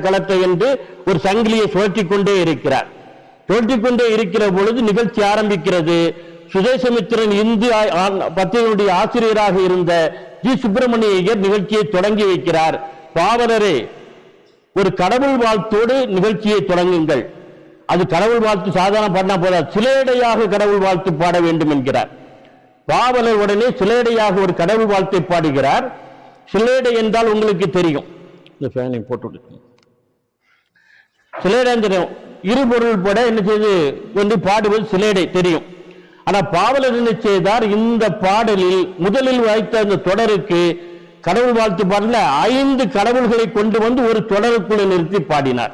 கலட்ட என்று ஒரு சங்கிலியை சுழற்றிக் கொண்டே இருக்கிறார். சுழற்றிக் கொண்டே இருக்கிற பொழுது நிகழ்ச்சி ஆரம்பிக்கிறது. சுதேசமித்திரன் இந்து பத்திரிகையுடைய ஆசிரியராக இருந்த ஜி சுப்பிரமணிய ஐயர் நிகழ்ச்சியை தொடங்கி வைக்கிறார். பாவலரே, ஒரு கடவுள் வாழ்த்தோடு நிகழ்ச்சியை தொடங்குங்கள். அது கடவுள் வாழ்த்து சாதாரண பாடினா போதாது, சிலேடையாக கடவுள் வாழ்த்து பாட வேண்டும் என்கிறார். பாவலர் உடனே சிலேடையாக ஒரு கடவுள் வாழ்த்தை பாடுகிறார். சிலேடை என்றால் உங்களுக்கு தெரியும், இந்த ஃபேனை போட்டு சிலேடை தெரியும், இருபொருள் போட என்ன செய்து கொண்டு பாடுவது சிலேடை தெரியும். ஆனா பாவலர் என்ன செய்தார்? இந்த பாடலில் முதலில் வைத்த அந்த தொடருக்கு கடவுள் வாழ்த்து பாடல 5 கடவுள்களை கொண்டு வந்து ஒரு தொடருக்குள்ள நிறுத்தி பாடினார்.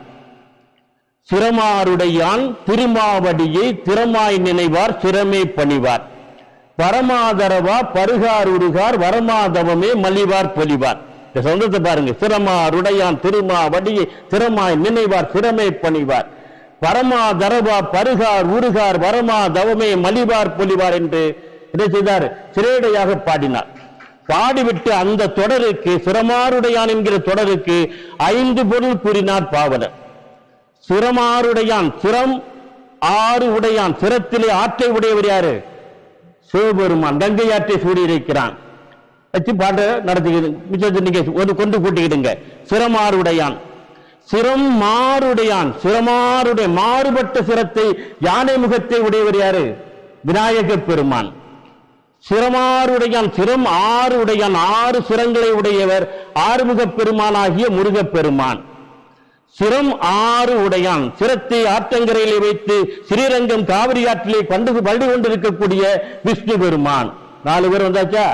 சிரமாருடையான் திருமாவடியை திறமாய் நினைவார் சிரமே பணிவார், பரமாதரவா பருகார் உருகார் வரமாதவமே மலிவார் பொலிவார். இந்த சொந்தத்தை பாருங்க. சிரமாருடையான் திருமாவடியை திறமாய் நினைவார் சிரமே பணிவார், பரமாதரவா பருகார் உருகார் வரமாதவமே மலிவார் பொலிவார் என்று இதை செய்தார். சிரேடையாக பாடினார். பாடிவிட்டு அந்த தொடருக்கு, சிரமாருடையான் என்கிற தொடருக்கு 5 பொருள் கூறினார் பாவலர். சிரமாருடையான், சிரம் 6 உடையான், சிரத்திலே ஆற்றை உடையவர் யாரு? சிவபெருமான். கங்கை ஆற்றை சூடியிருக்கிறான். வச்சு பாட்டு நடத்திக்கிது, கொண்டு கூட்டிக்கிடுங்க. சிரமாருடையான், சிரம் மாறுடையான், சிரமாருடைய மாறுபட்ட சிரத்தை யானை முகத்தை உடையவர் யாரு? விநாயக பெருமான். சிரமாருடையான், சிரம் 6 உடையான், 6 சிரங்களை உடையவர் ஆறுமுக பெருமானாகிய முருகப் பெருமான். சிரம் 6 உடையான், சிரத்தை ஆற்றங்கரையிலே வைத்து ஸ்ரீரங்கம் காவிரி ஆற்றிலே பள்ளி கொண்டிருக்கக்கூடிய விஷ்ணு பெருமான். 4 பேர் வந்தாச்சா?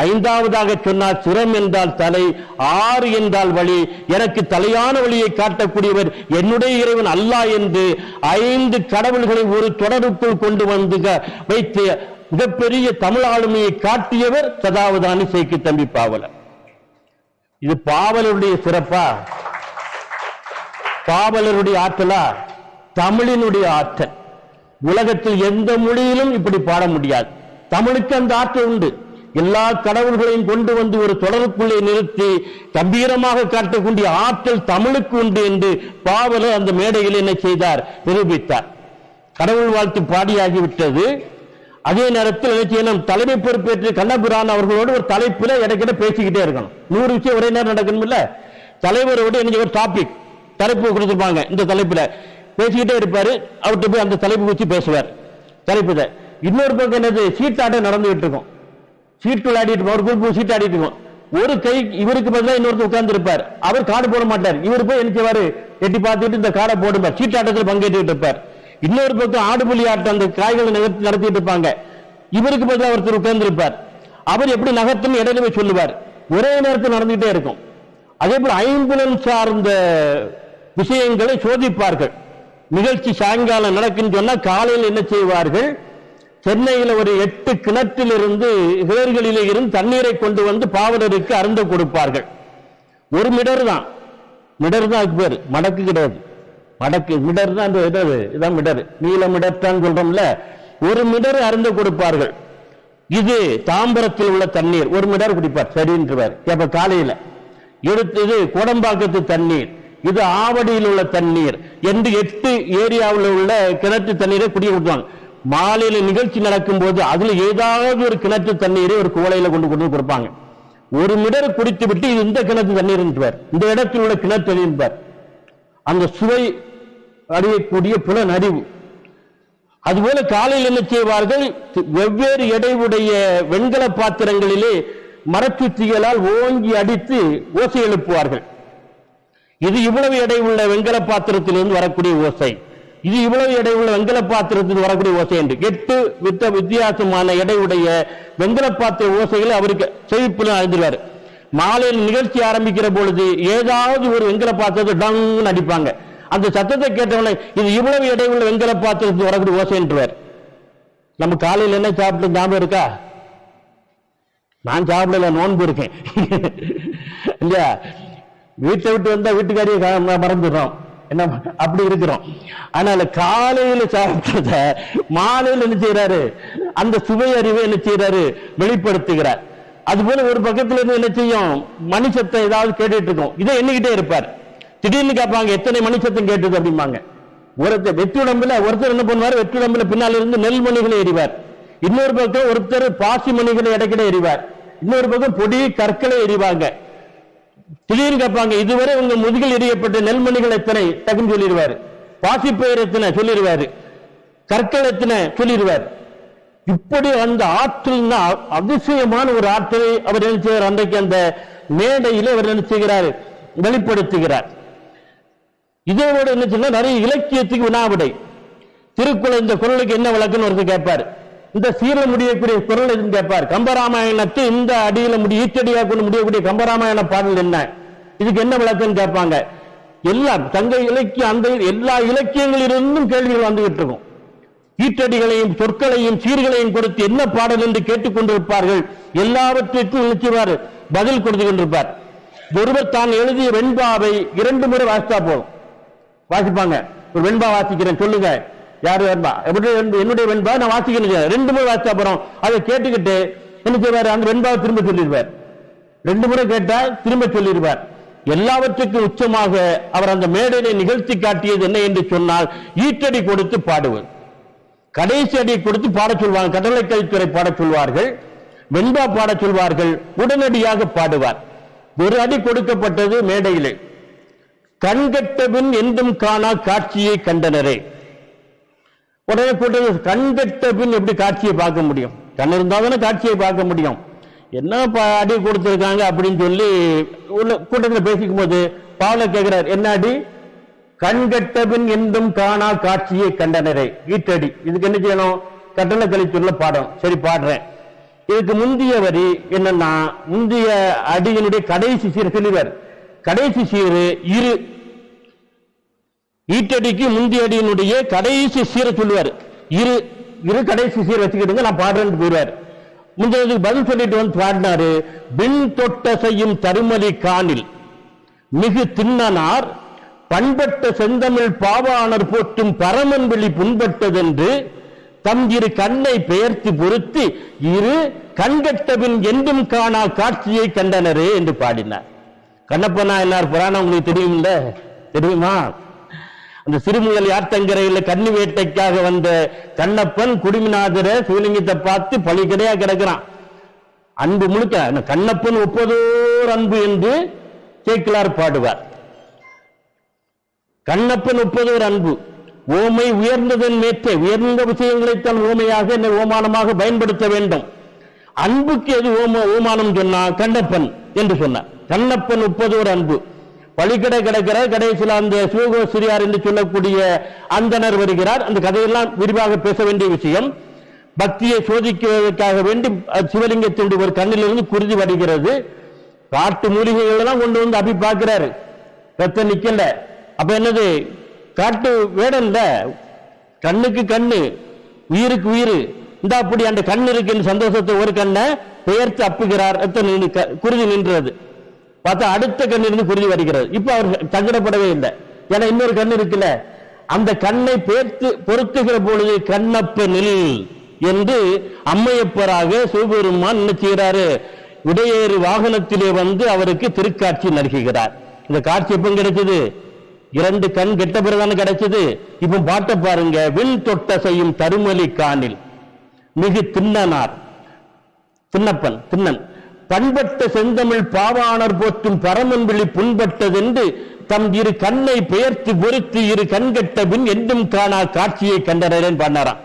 5வதாக சொன்னார், சிரம் என்றால் தலை, 6 என்றால் வழி, எனக்கு தலையான வழியை காட்டக்கூடியவர் என்னுடைய இறைவன் அல்லாஹ் என்று 5 கடவுள்களை ஒரு தொடருக்குள் கொண்டு வந்து வைத்து மிகப்பெரிய தமிழ் ஆளுமையை காட்டியவர் சதாவதானி சேக்கு தம்பி பாவலர். இது பாவலருடைய சிறப்பா? பாவலருடைய ஆற்றலா? தமிழினுடைய ஆற்றல். உலகத்தில் எந்த மொழியிலும் இப்படி பாட முடியாது. தமிழுக்கு அந்த ஆற்றல் உண்டு. எல்லா கடவுள்களையும் கொண்டு வந்து ஒரு தொடருக்குள்ளே நிறுத்தி கம்பீரமாக காட்டக்கூடிய ஆற்றல் தமிழுக்கு உண்டு என்று பாவலர் அந்த மேடையில் என்ன செய்தார்? நிரூபித்தார். கடவுள் வாழ்த்து பாடியாகிவிட்டது. அதே நேரத்தில் என்ன செய்யணும்? தலைமை பொறுப்பேற்று கண்ணபிரான் அவர்களோடு ஒரு தலைப்பில் இடைக்கிட பேசிக்கிட்டே இருக்கணும். 100 விஷயம் ஒரே நேரம் நடக்கணும் இல்ல. தலைவரோடு என்ன ஒரு டாபிக் தலைப்பு கொடுத்துருப்பாங்க. இந்த தலைப்புல பேசிக்கிட்டே இருப்பாரு. அவர்கிட்ட போய் அந்த தலைப்பு வச்சு பேசுவார். தலைப்புல இன்னொரு பக்கம் என்னது? சீட்டாட்டம் நடந்துகிட்டு இருக்கும். சீட்டு விளையாடிட்டு ஒரு குரூப் சீட்டு ஆடிட்டு இருக்கும். ஒரு கை இவருக்கு பதிலாக இன்னொருத்தர் உட்கார்ந்து இருப்பார். அவர் கார்டு போட மாட்டார். இவர் போய் என்ன செய்வாரு, எட்டி பார்த்துட்டு இந்த கார்டை போடுவார். சீட்டாட்டத்தில் பங்கேற்றுட்டு இருப்பார். இன்னொரு பக்கம் ஆடுபுலி ஆட்டம் அந்த காய்களை நடத்திட்டு இருப்பாங்க. இவருக்கு பதிலாக ஒருத்தர் உட்கார்ந்து இருப்பார். அவர் எப்படி நகர்த்தும் இடையில போய் சொல்லுவார். ஒரே நேரத்தில் நடந்துகிட்டே இருக்கும். அதே போல ஐம்புலன் சார்ந்த விஷயங்களை சோதிப்பார்கள். நிகழ்ச்சி சாயங்காலம் நடக்குன்னு சொன்னா காலையில் என்ன செய்வார்கள், சென்னையில் ஒரு 8 கிணற்றிலிருந்து கிணறுகளிலே இருந்து தண்ணீரை கொண்டு வந்து பாவலருக்கு அருந்த கொடுப்பார்கள். ஒரு மிடர் தான், மிடர் தான் அதுக்கு பேர், மடக்கு கிடையாது. மடக்கு மிடர் தான், இதான் மிடர், நீல மிடர் தான் சொல்றோம்ல. ஒரு மிடர் அருந்த கொடுப்பார்கள். இது தாம்பரத்தில் உள்ள தண்ணீர், ஒரு மிடர் குடிப்பார், சரின்றுவார். அப்ப காலையில எடுத்து இது கோடம்பாக்கத்து தண்ணீர், இது ஆவடியில் உள்ள தண்ணீர் என்று 8 ஏரியாவில் உள்ள கிணற்று தண்ணீரை குடிய கொடுப்பாங்க. மாலையில நிகழ்ச்சி நடக்கும் போது அதுல ஏதாவது ஒரு கிணற்று தண்ணீரை ஒரு குவளையில கொண்டு கொடுப்பாங்க. ஒரு மிடர் குடித்து விட்டு இது இந்த கிணற்று தண்ணீர் என்பார், இந்த இடத்தில் உள்ள கிணற்று தண்ணீர் என்பார். அந்த சுவை அறியக்கூடிய புலன் அறிவு. அதுபோல காலையில் என்ன செய்வார்கள், வெவ்வேறு எடையுடைய வெண்கல பாத்திரங்களிலே மரச்சுத்திகளால் ஓங்கி அடித்து ஓசை எழுப்புவார்கள். இது இவ்வளவு எடை உள்ள வெண்கல பாத்திரத்திலிருந்து வரக்கூடிய ஓசை, இது இவ்வளவு எடை உள்ள வெண்கல பாத்திரத்தில் வரக்கூடிய ஓசை என்று 8 வித்தியாசமான எடையுடைய வெண்கல பாத்திர ஓசைகளை அவருக்கு செவிப்புல அறிந்துள்ளார். மாலையில் நிகழ்ச்சி ஆரம்பிக்கிற பொழுது ஏதாவது ஒரு வெண்கல பாத்திரத்தை டங்னு அடிப்பாங்க. அந்த சத்தத்தை கேட்டவனை இது இவ்வளவு எடை உள்ள வெண்கல பாத்திரத்தில் வரக்கூடிய ஓசை என்றுவார். நம்ம காலையில் என்ன சாப்பிட்டு ஞாபகம் இருக்கா? நான் சாப்பிடல, நோன்பு இருக்கேன் இல்லையா? வீட்டை விட்டு வந்தா வீட்டுக்காரியை மறந்துடுறோம், என்ன அப்படி இருக்கிறோம். அதனால காலையில சாப்பிட்டத மாலையில் என்ன செய்யறாரு, அந்த சுவை அறிவை என்ன செய்யறாரு, வெளிப்படுத்துகிறார். அதுபோல ஒரு பக்கத்துல இருந்து என்ன செய்யும், மணி சத்தம் ஏதாவது கேட்டுட்டு இருக்கோம், இதை எண்ணிக்கிட்டே இருப்பார். திடீர்னு கேட்பாங்க, எத்தனை மணி சத்தம் கேட்டது அப்படிம்பாங்க. ஒருத்தர் வெற்றுடம்புல ஒருத்தர் என்ன பண்ணுவார், வெற்றுடம்புல பின்னால் இருந்து நெல் மணிகளை எறிவார். இன்னொரு பக்கம் ஒருத்தர் பாசி மணிகளை இடைக்கிட எறிவார். இன்னொரு பக்கம் பொடி கற்களை எறிவாங்க. திடீர்னு கேட்பாங்க, இதுவரை உங்க முதுகில் எறியப்பட்ட நெல்மணிகள் எத்தனை டக்குன்னு சொல்லிடுவாரு, பாசிப்பயிர் எத்தனை சொல்லிடுவாரு, கற்கள் எத்தனை சொல்லிடுவார். இப்படி அந்த ஆற்றல் அதிசயமான ஒரு ஆற்றலை அவர் என்ன செய்கிறார், அன்றைக்கு அந்த மேடையிலே அவர் என்ன செய்கிறார், வெளிப்படுத்துகிறார். இதோடு என்ன சொன்னா, நிறைய இலக்கியத்துக்கு வினாவிடை. திருக்குறள் இந்த குறளுக்கு என்ன விளக்குன்னு ஒருத்தர் கேட்பார், இந்த சீர முடியக்கூடிய குறள் எதுன்னு கேட்பார். கம்பராமாயணத்தை இந்த அடியில ஈட்டடியாக கொண்டு முடியக்கூடிய கம்பராமாயண பாடல் என்ன, இதுக்கு என்ன விளக்குன்னு கேட்பாங்க. எல்லாம் சங்க இலக்கியம், அந்த எல்லா இலக்கியங்களிலிருந்தும் கேள்விகள் வந்துகிட்டு இருக்கும். ஈட்டடிகளையும் சொற்களையும் சீர்களையும் கொடுத்து என்ன பாடல் என்று கேட்டுக்கொண்டிருப்பார்கள். எல்லாவற்றிற்கும் நிச்சயமாறு பதில் கொடுத்து கொண்டிருப்பார். ஒருவர் தான் எழுதிய வெண்பாவை 2 முறை வாசித்தா போதும். வாசிப்பாங்க, ஒரு வெண்பா வாசிக்கிறேன் சொல்லுங்க, யாரு வெண்பா, என்னுடைய வெண்பா நான் வாசிக்கிறேன், 2 முறை வாசித்தா போறோம். அதை கேட்டுக்கிட்டு என்ன செய்வார், அந்த வெண்பாவை திரும்ப சொல்லிடுவார். 2 முறை கேட்டா திரும்ப சொல்லிடுவார். எல்லாவற்றுக்கும் உச்சமாக அவர் அந்த மேடையை நிகழ்த்தி காட்டியது என்ன என்று சொன்னால், ஈட்டடி கொடுத்து பாடுவது. கடைசி அடியை கொடுத்து பாட சொல்வாங்க. கடலைக்கல்துறை பாட சொல்வார்கள், வெண்பா பாட சொல்வார்கள், உடனடியாக பாடுவார். ஒரு அடி கொடுக்கப்பட்டது மேடையிலே. கண்கட்டபின் என்றும் காணா காட்சியை கண்டனரே. உடனே கூட்டது, கண்கட்ட பின் எப்படி காட்சியை பார்க்க முடியும், கண் இருந்தாதானே காட்சியை பார்க்க முடியும், என்ன அடி கொடுத்திருக்காங்க அப்படின்னு சொல்லி கூட்டத்தில் பேசிக்கும் போது பாவலர் கேட்கிறார், என்ன அடி, கண்கட்ட பின் என்றும் காணா காட்சியை கண்டனரே, ஈட்டடி. இதுக்கு என்ன செய்யணும், கட்டளை கலித்துள்ள பாடம். சரி பாடுறேன். இதுக்கு முந்தைய வரி என்னன்னா, முந்தைய அடியினுடைய கடைசி சீர் சொல்லுவார். கடைசி சீரு இரு, ஈட்டடிக்கு முந்தைய அடியினுடைய கடைசி சீரை சொல்லுவார். இரு இரு கடைசி சீர் வச்சுக்கிட்டு நான் பாடுறேன்னு போயிடுவார். முந்தையதுக்கு பதில் சொல்லிட்டு வந்து பாடினாரு, பின் தொட்ட செய்யும் தருமலி காணில் மிகு தின்னனார் பண்பட்ட செந்தமிழ் பாவாணர் போற்றும் பரமன் வெளி புண்பட்டதென்று தம் இரு கண்ணை பெயர்த்து பொருத்தி இரு கண்கட்டபின் என்றும் காணா காட்சியை கண்டனரே என்று பாடினார். கண்ணப்பனா எல்லார் புராணம் உங்களுக்கு தெரியும்ல, தெரியுமா? அந்த சிறுமுகல் யாத்தங்கரையில் கன்னி வேட்டைக்காக வந்த கண்ணப்பன் குடிமிநாதர சிவலிங்கத்தை பார்த்து பழி கிடையா கிடக்கிறான். அன்பு முழுக்க கண்ணப்பன் ஒப்பதோர் அன்பு என்று சேக்கிலார் பாடுவார். கண்ணப்பன் ஒப்பதோர் அன்பு, ஓமை உயர்ந்ததன் மேற்றை, உயர்ந்த விஷயங்களைத்தான் ஓமையாக ஓமானமாக பயன்படுத்த வேண்டும். அன்புக்கு எது ஓமானம் சொன்னா கண்ணப்பன், என்று சொன்னார். கண்ணப்பன் ஒப்பதோர் அன்பு வழிகடை கிடக்கிற கடைசியில் அந்த சிவகோசிரியார் என்று சொல்லக்கூடிய அந்தனர் வருகிறார். அந்த கதையெல்லாம் விரிவாக பேச வேண்டிய விஷயம். பக்தியை சோதிக்குவதற்காக வேண்டி சிவலிங்கத்தினுடைய ஒரு கண்ணிலிருந்து குருதி வருகிறது. காட்டு மூலிகைகள் எல்லாம் கொண்டு வந்து அப்படி பார்க்கிறாரு, ரத்தம் நிக்கல. அப்ப என்னது, காட்டு வேடன்ல, கண்ணுக்கு கண்ணு உயிருக்கு உயிர், இந்த அப்படி அந்த கண் இருக்கு சந்தோஷத்தை ஒரு கண்ணை பெயர்த்து அப்புகிறார், ரத்தம் குருதி நின்றது. பார்த்தா அடுத்த கண்ணிலிருந்து குருதி வருகிறது. இப்ப அவர் சங்கடப்படவே இல்லை, ஏன்னா இன்னொரு கண் இருக்குல்ல. அந்த கண்ணை பேர்த்து பொருத்துகிற பொழுது கண்ணப்பனில் என்று அம்மையப்பராக சிவபெருமான் என்ன செய்கிறாரு, உடையேறு வாகனத்திலே வந்து அவருக்கு திருக்காட்சி நல்குகிறார். இந்த காட்சி எப்ப கிடைச்சது, 2 கண் கெட்ட பிறதான கிடைச்சது. இப்ப பாட்ட பாருங்க, வில் தொட்ட செய்யும் தருமலி காணில் மிகு திண்ணனார், திண்ணப்பன் திண்ணன் பண்பட்ட செந்தமிழ் பாவாணர் போற்றும் பரமன் விழி புண்பட்டதென்று தம் இரு கண்ணை பெயர்த்து பொறுத்து இரு கண் கெட்ட பின் என்றும் காணா காட்சியை கண்டனரேன் பண்ணாராம்.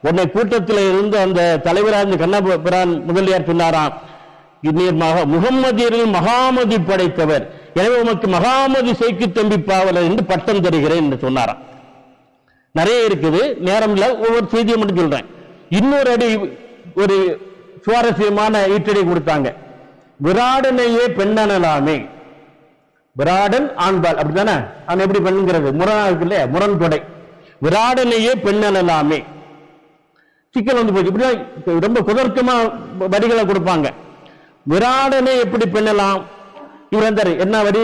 உன்னை கூட்டத்தில் இருந்து அந்த தலைவராக கண்ணபிரான் முதலியார் சொன்னாராம், முகம்மதியரில் மகாமதி படைத்தவர், எனவே உமக்கு மகாமதி செய்கு தம்பி பாவலர் என்று பட்டம் தருகிறேன் என்று சொன்னாராம். நிறைய இருக்குது, நேரம் இல்ல, ஒவ்வொரு செய்தியை மட்டும் சொல்றேன். இன்னொரு அடி ஒரு சுவாரஸ்யமான ஈட்டடி கொடுத்தாங்க. விராடனையே பெண்ணனலாமே, விராடன் ஆண்பால் அப்படித்தானே, அவன் எப்படி பெண்ணுங்கிறது முரணா இருக்கு இல்லையா, முரண் தொடை. விராடனையே பெண்ணனலாமே சிக்கல் வந்து போச்சு. இப்படி ரொம்ப குதர்க்கமா வரிகளை கொடுப்பாங்க. விராடனை எப்படி பெண்ணலாம், இவர் வந்தாரு, என்ன வரி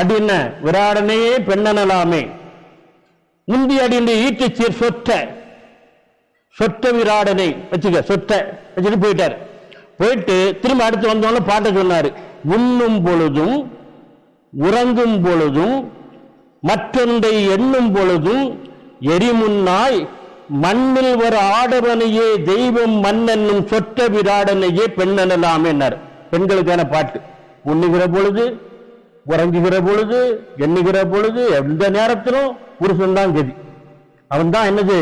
அடி, என்ன விராடனையே பெண்ணனலாமே, முந்தி அடி ஈட்டு சீர் சொற்ற சொற்ற விராடனை வச்சுக்க, சொற்ற வச்சுட்டு போயிட்டார். போயிட்டு திரும்ப அடுத்து வந்தோன்னு பாட்ட சொன்னாரு, உண்ணும் பொழுதும் உறங்கும் பொழுதும் மற்றொன்றை எண்ணும் பொழுதும் எரிமுன்னாய் மண்ணில் ஒரு ஆடவனையே தெய்வம் மண்ணென்னும் சொற்ற விராடனையே பெண்ணெனலாம் என்னார். பெண்களுக்கான பாட்டு. உண்ணுகிற பொழுது, உறங்குகிற பொழுது, எண்ணுகிற பொழுது, எந்த நேரத்திலும் புருஷன் தான் கதி. அவன் தான் என்னது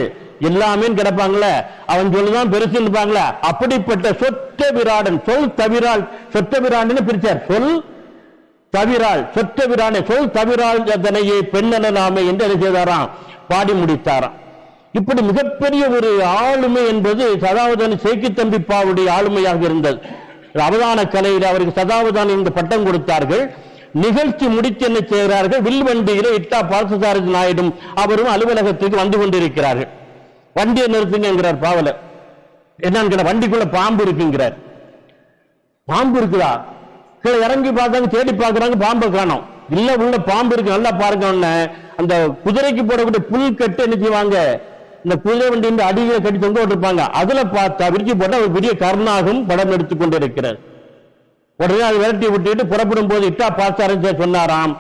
எல்லாமே கிடப்பாங்களே, அவன் சொல்லுதான் பெருசு இருப்பாங்களே, அப்படிப்பட்ட சொற்ற விராடன், சொல் தவிரால், சொற்ற விராடன் பிரிச்சார், சொல் தவிரால், சொற்ற விரானை சொல் தவிரால் அதனையே பெண்ணெனலாமே என்று என்ன செய்தாராம், பாடி முடித்தாராம். இப்படி மிகப்பெரிய ஒரு ஆளுமை என்பது சதாவதானி சேக்கித்தம்பி பாவுடைய ஆளுமையாக இருந்தது. அவதான கலையில் அவருக்கு சதாவதானி இந்த பட்டம் கொடுத்தார்கள். நிகழ்ச்சி முடித்து என்ன செய்கிறார்கள், வில்வண்டியில இட்டா பார்த்தசாரதி நாயுடும் அவரும் அலுவலகத்துக்கு வந்து கொண்டிருக்கிறார்கள். வண்டியை நிறுத்துங்கிறார் பாவலர். என்னன்னு வண்டிக்குள்ள பாம்பு இருக்குங்கிறார். பாம்பு இருக்குதா, கீழே இறங்கி பார்த்தாங்க, தேடி பார்க்கறாங்க, பாம்பை காணோம். இல்ல உள்ள பாம்பு இருக்கு, நல்லா பாருங்க. அந்த குதிரைக்கு போடக்கூடிய புல் கட்டு என்ன செய்வாங்க, இந்த குதிரை வண்டியின் அடிகளை கட்டி தொங்க விட்டுருப்பாங்க, அதுல பார்த்தா விரிச்சு போட்டா ஒரு பெரிய கருணாகும் படம் எடுத்துக் கொண்டிருக்கிறார். உடனே அதை விரட்டி விட்டுட்டு புறப்படும் போது இட்டா பாசாரன் சொன்னாராம்,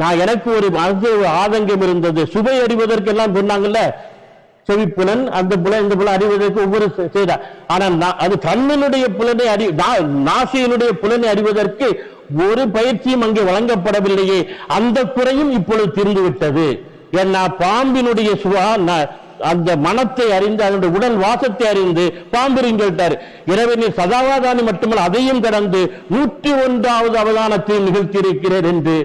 நான் எனக்கு ஒரு ஆதங்கம் இருந்தது, சுவை அறிவதற்கெல்லாம் சொன்னாங்கல்ல, செவிப்புலன் அந்த புலன் இந்த புலன் அறிவதற்கு ஒவ்வொரு செய்தார். ஆனா அது கண்ணினுடைய புலனை நாசியினுடைய புலனை அறிவதற்கு ஒரு பயிற்சியும் அங்கே வழங்கப்படவில்லையே, அந்த குறையும் இப்பொழுது தீர்ந்து விட்டது. ஏன்னா பாம்பினுடைய அந்த மனத்தை அறிந்து அதனுடைய உடல் வாசத்தை அறிந்து பாம்புரின்னு சொல்லிட்டாரு. எனவே நீ சதாவதானி மட்டுமல்ல அதையும் கடந்து 101வது அவதானத்தை நிகழ்த்தி இருக்கிறார் என்று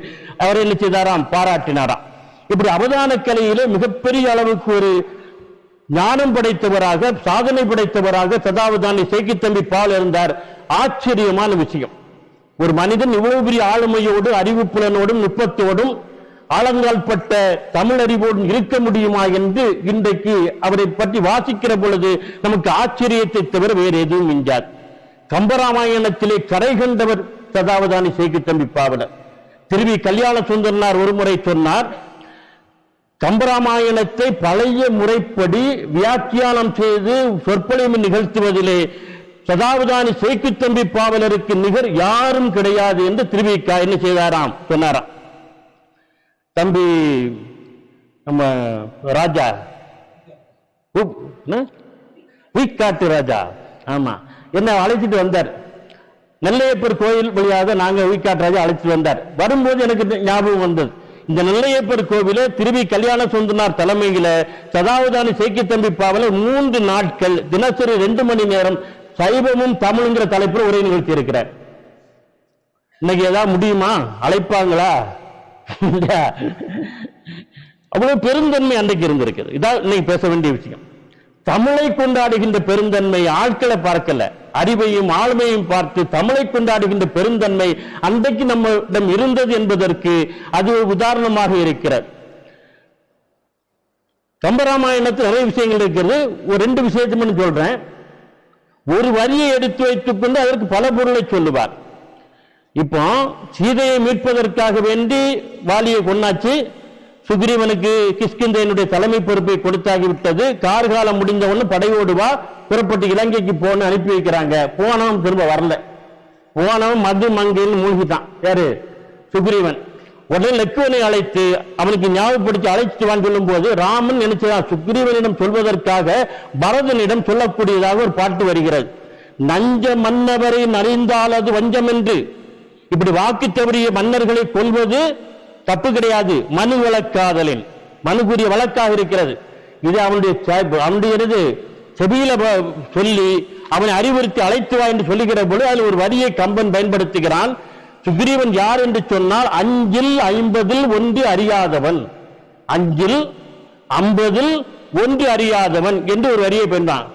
அவர் என்ன செய்தாராம், பாராட்டினாராம். இப்படி அவதான கலையிலே மிகப்பெரிய அளவுக்கு ஒரு ஞானம் படைத்தவராக, சாதனை படைத்தவராக சதாவதானி சேக்கித்தம்பி பால் இருந்தார். ஆச்சரியமான விஷயம், ஒரு மனிதன் இவ்வளவு பெரிய ஆளுமையோடு, அறிவுப்புலனோடும், நுட்பத்தோடும், ஆழங்கால்பட்ட தமிழ் அறிவோடும் இருக்க முடியுமா என்று இன்றைக்கு அவரை பற்றி வாசிக்கிற பொழுது நமக்கு ஆச்சரியத்தை தவிர வேறு எதுவும் மிஞ்சாது. கம்பராமாயணத்திலே கரை கண்டவர் சதாவதானி சேக்கித்தம்பி பாவலர். திருவி கல்யாண சுந்தரனார் ஒரு முறை சொன்னார், கம்பராமாயணத்தை பழைய முறைப்படி வியாக்கியானம் செய்து சொற்பொழிவு நிகழ்த்துவதிலே சதாவதானி சேக்கித்தம்பி பாவலருக்கு நிகர் யாரும் கிடையாது என்று திருவிக்கா என்ன செய்தாராம், சொன்னாராம். தம்பி நம்ம ராஜா வீக்காட்டு ராஜா, ஆமா, என்ன அழைச்சிட்டு வந்தார். நெல்லையப்பர் கோயில் வழியாக நாங்க வீக்காட்டு ராஜா அழைச்சிட்டு வந்தார். வரும்போது எனக்கு ஞாபகம் வந்தது, இந்த நெல்லையப்பர் கோவில திருவி கல்யாண சுந்தரனார் தலைமையில சதாவதானி சேக்கித்தம்பி பாவலர் 3 நாட்கள் தினசரி 2 மணி நேரம் சைவமும் தமிழுங்கிற தலைப்பில் உரை நிகழ்த்தி இருக்கிறார். இன்னைக்கு ஏதாவது முடியுமா? அழைப்பாங்களா? அவ்வளவு பெருந்தன்மை அன்றைக்கு இருந்திருக்குது. இதான் இன்னைக்கு பேச வேண்டிய விஷயம். தமிழை கொண்டாடுகின்ற பெருந்தன்மை ஆட்களை பார்க்கல, அறிவையும் ஆளுமையும் பார்த்து தமிழை கொண்டாடுகின்ற பெருந்தன்மை அன்றைக்கு நம்மிடம் இருந்தது என்பதற்கு அது ஒரு உதாரணமாக இருக்கிறது. கம்பராமாயணத்தில் நிறைய விஷயங்கள் இருக்கிறது. ஒரு 2 விஷயத்தை மட்டும் சொல்றேன். ஒரு வரியை எடுத்து வைத்துக் கொண்டு அதற்கு பல பொருளை சொல்லுவார். இப்போ சீதையை மீட்பதற்காக வேண்டி வாலியை கொன்னாச்சு, சுக்ரீவனுக்கு கிஷ்கிந்தையினுடைய தலைமை பொறுப்பை கொடுத்தாகிவிட்டது, கார்காலம் முடிந்தவொன்னு படையோடு வா, புறப்பட்டு இலங்கைக்கு போன்னு அனுப்பி வைக்கிறாங்க. போனவன் திரும்ப வரல. போனவன் மது மங்கையில் மூழ்கிட்டான். யாரு? சுக்ரீவன். உடனே லக்குவனை அழைத்து அவனுக்கு ஞாபகப்படுத்தி அழைச்சிட்டு வான்னு சொல்லும் போது ராமன் நினைச்சான் சுக்ரீவனிடம் சொல்வதற்காக பரதனிடம் சொல்லக்கூடியதாக ஒரு பாட்டு வருகிறது. நஞ்ச மன்னவரை அறிந்தால் அது வஞ்சம் என்று. இப்படி வாக்கு தவறிய மன்னர்களை கொல்வது தப்பு கிடையாது. மனு வழக்காதலின் மனுக்குரிய வழக்காக இருக்கிறது. இது அவனுடைய செவியில சொல்லி அவனை அறிவுறுத்தி அழைத்து வா என்று சொல்லுகிற பொழுது அதில் ஒரு வரியை கம்பன் பயன்படுத்துகிறான். சுக்ரீவன் யார் என்று சொன்னால் 5 50 1 அறியாதவன், 5 50 1 அறியாதவன் என்று ஒரு வரியை பெற்றான்.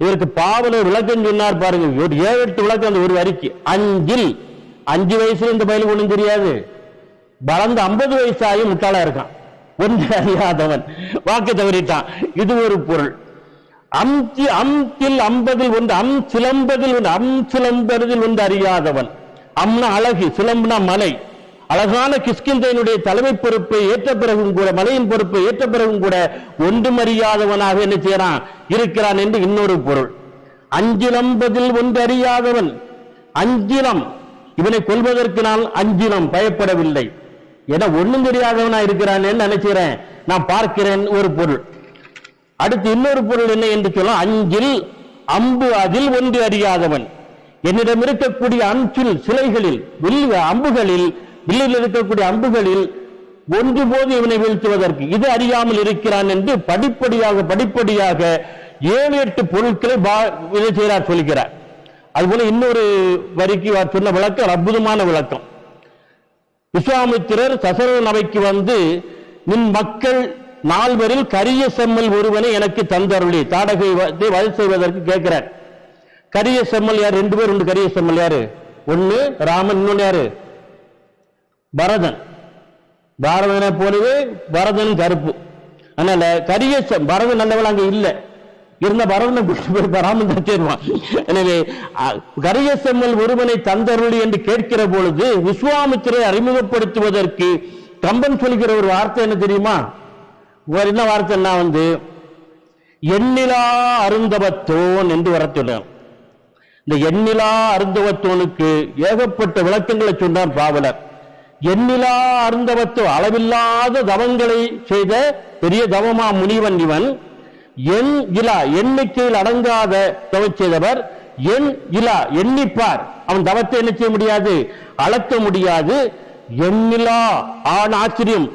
இதற்கு பாவலர் விளக்கம் சொன்னார் பாருங்க. ஒரு 7-8 விளக்கம் அந்த ஒரு வரிக்கு. 5 வயசுல இந்த பயிலுக்கு ஒண்ணும் தெரியாது, வளர்ந்து 50 வயசாயும் முட்டாளா இருக்கான், 1 அறியாதவன், வாக்கு தவறிட்டான். இது ஒரு பொருள். அம்தில் 50 1 சிலம்பதில் 1 அறியாதவன். அம்னா அழகு, சிலம்புனா மலை. அழகான கிஷ்கிந்தையினுடைய தலைமை பொறுப்பை ஏற்ற பிறகும் கூட, மலையின் பொறுப்பை ஏற்ற பிறகும் கூட ஒன்றும் அறியாதவனாக என்ன செய்யறான் இருக்கிறான் என்று இன்னொரு பொருள். 5 1 அறியாதவன். அஞ்சிலம், இவனை கொல்வதற்கு நான் அஞ்சிலம் பயப்படவில்லை என ஒன்றும் தெரியாதவனா இருக்கிறான் நினைக்கிறேன், நான் பார்க்கிறேன் ஒரு பொருள். அடுத்து இன்னொரு பொருள் என்ன என்று சொல்ல, 5 அம்பு அதில் 1 அறியாதவன். என்னிடம் இருக்கக்கூடிய அம்பில் சிலைகளில் அம்புகளில் வில்லில் இருக்கக்கூடிய அம்புகளில் ஒன்று போது இவனை வீழ்த்துவதற்கு இது அறியாமல் இருக்கிறான் என்று படிப்படியாக 7-8 பொருட்களை செய்கிறார் சொல்கிறார். அதுபோல இன்னொரு வரிக்கு சொன்ன விளக்கம் அற்புதமான விளக்கம். விஸ்வாமித்திரர் தசரத அவைக்கு வந்து நின் மக்கள் 4 கரிய செம்மல் ஒருவனை எனக்கு தந்தருளி தாடகை வழி செய்வதற்கு கேட்கிறார். கரிய செம்மல் யார்? 2 பேர் உண்டு. கரிய செம்மல் யாரு? ஒன்னு ராமன், இன்னொன்னு யாரு? பரதன். பாரதனை போலவே பரதன் கருப்பு. அதனால கரிய பரதன் நல்லவள் அங்க இல்ல, இருந்த பரதனை ராமன் தச்சிருவான். எனவே கரிய செம்மல் ஒருவனை தந்தருளி என்று கேட்கிற பொழுது விஸ்வாமித்திரை அறிமுகப்படுத்துவதற்கு கம்பன் சொல்கிற ஒரு வார்த்தை என்ன தெரியுமா? என்ன வார்த்தைன்னா எண்ணிலா அருந்தவத்தோன் என்று வர சொன்னார். இந்த எண்ணிலா அருந்தவத்தோனுக்கு ஏகப்பட்ட விளக்கங்களை சொன்னார் பாவலர். எண்ணிலா அருந்தவத்தோ, அளவில்லாத தவங்களை செய்த பெரிய தவமா முனிவன் இவன். எண் இலா, எண்ணிக்கையில் அடங்காத தவம் செய்தவர். எண் இலா, எண்ணிப்பார், அவன் தவத்தை என்ன செய்ய முடியாது, அளக்க முடியாது. எண்ணிலா ஆண் ஆச்சரியம்,